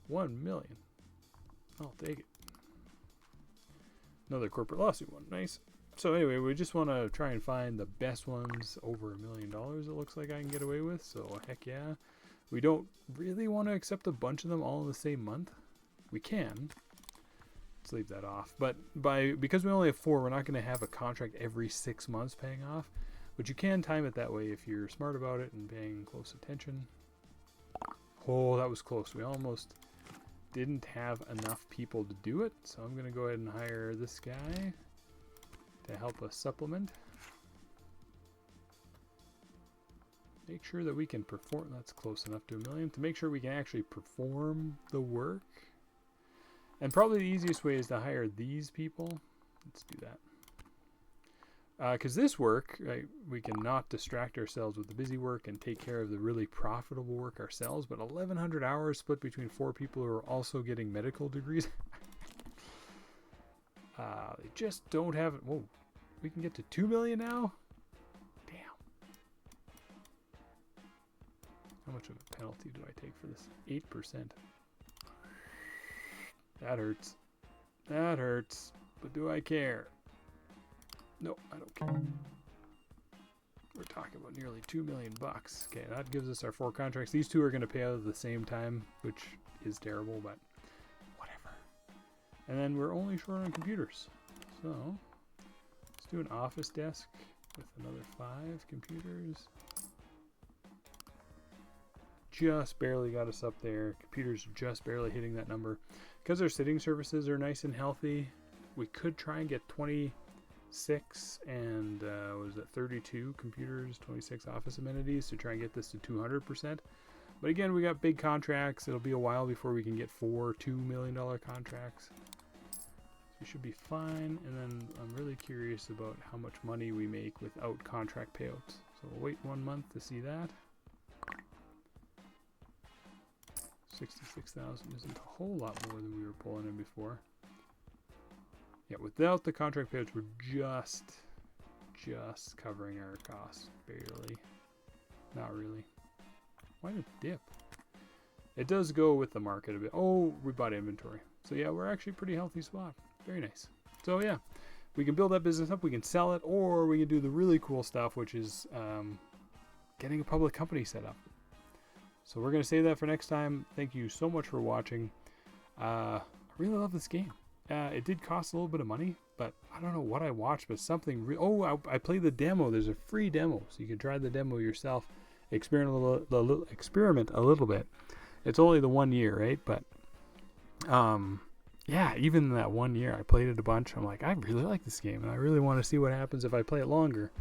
1 million. I'll take it. Another corporate lawsuit one. Nice. So anyway, we just want to try and find the best ones over $1 million it looks like I can get away with. So heck yeah. We don't really want to accept a bunch of them all in the same month. We can. Let's leave that off. But because we only have 4, we're not going to have a contract every 6 months paying off. But you can time it that way if you're smart about it and paying close attention. Oh, that was close. We almost didn't have enough people to do it. So I'm going to go ahead and hire this guy to help us supplement. Make sure that we can perform. That's close enough to $1 million. To make sure we can actually perform the work. And probably the easiest way is to hire these people. Let's do that. Because this work, right, we can not distract ourselves with the busy work and take care of the really profitable work ourselves. But 1,100 hours split between 4 people who are also getting medical degrees. They just don't have it. Whoa, we can get to 2 million now? Damn. How much of a penalty do I take for this? 8%. That hurts. That hurts. But do I care? No, I don't care. We're talking about nearly 2 million bucks. Okay, that gives us our 4 contracts. These 2 are going to pay out at the same time, which is terrible, but whatever. And then we're only short on computers. So let's do an office desk with another 5 computers. Just barely got us up there. Computers just barely hitting that number. Because our sitting services are nice and healthy, we could try and get 26 and was it 32 computers, 26 office amenities to try and get this to 200%. But again, we got big contracts. It'll be a while before we can get 4 $2 million contracts. So we should be fine. And then I'm really curious about how much money we make without contract payouts. So we'll wait 1 month to see that. 66,000 isn't a whole lot more than we were pulling in before. Yeah, without the contract payouts, we're just covering our costs. Barely. Not really. Why did it dip? It does go with the market a bit. Oh, we bought inventory. So yeah, we're actually a pretty healthy spot. Very nice. So yeah, we can build that business up, we can sell it, or we can do the really cool stuff, which is getting a public company set up. So we're going to save that for next time. Thank you so much for watching. I really love this game. It did cost a little bit of money, but I don't know what I watched, but something I played the demo. There's a free demo, so you can try the demo yourself, experiment a little bit. It's only the 1 year, right? But yeah, even that 1 year, I played it a bunch. I'm like, I really like this game, and I really want to see what happens if I play it longer.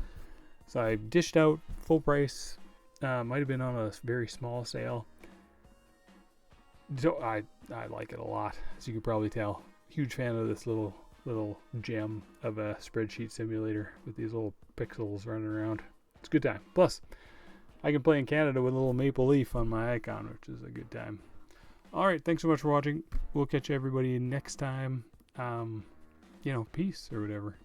So I dished out full price. Might have been on a very small sale. So I like it a lot, as you can probably tell. Huge fan of this little gem of a spreadsheet simulator with these little pixels running around. It's a good time. Plus, I can play in Canada with a little maple leaf on my icon, which is a good time. All right, thanks so much for watching. We'll catch everybody next time. Peace or whatever.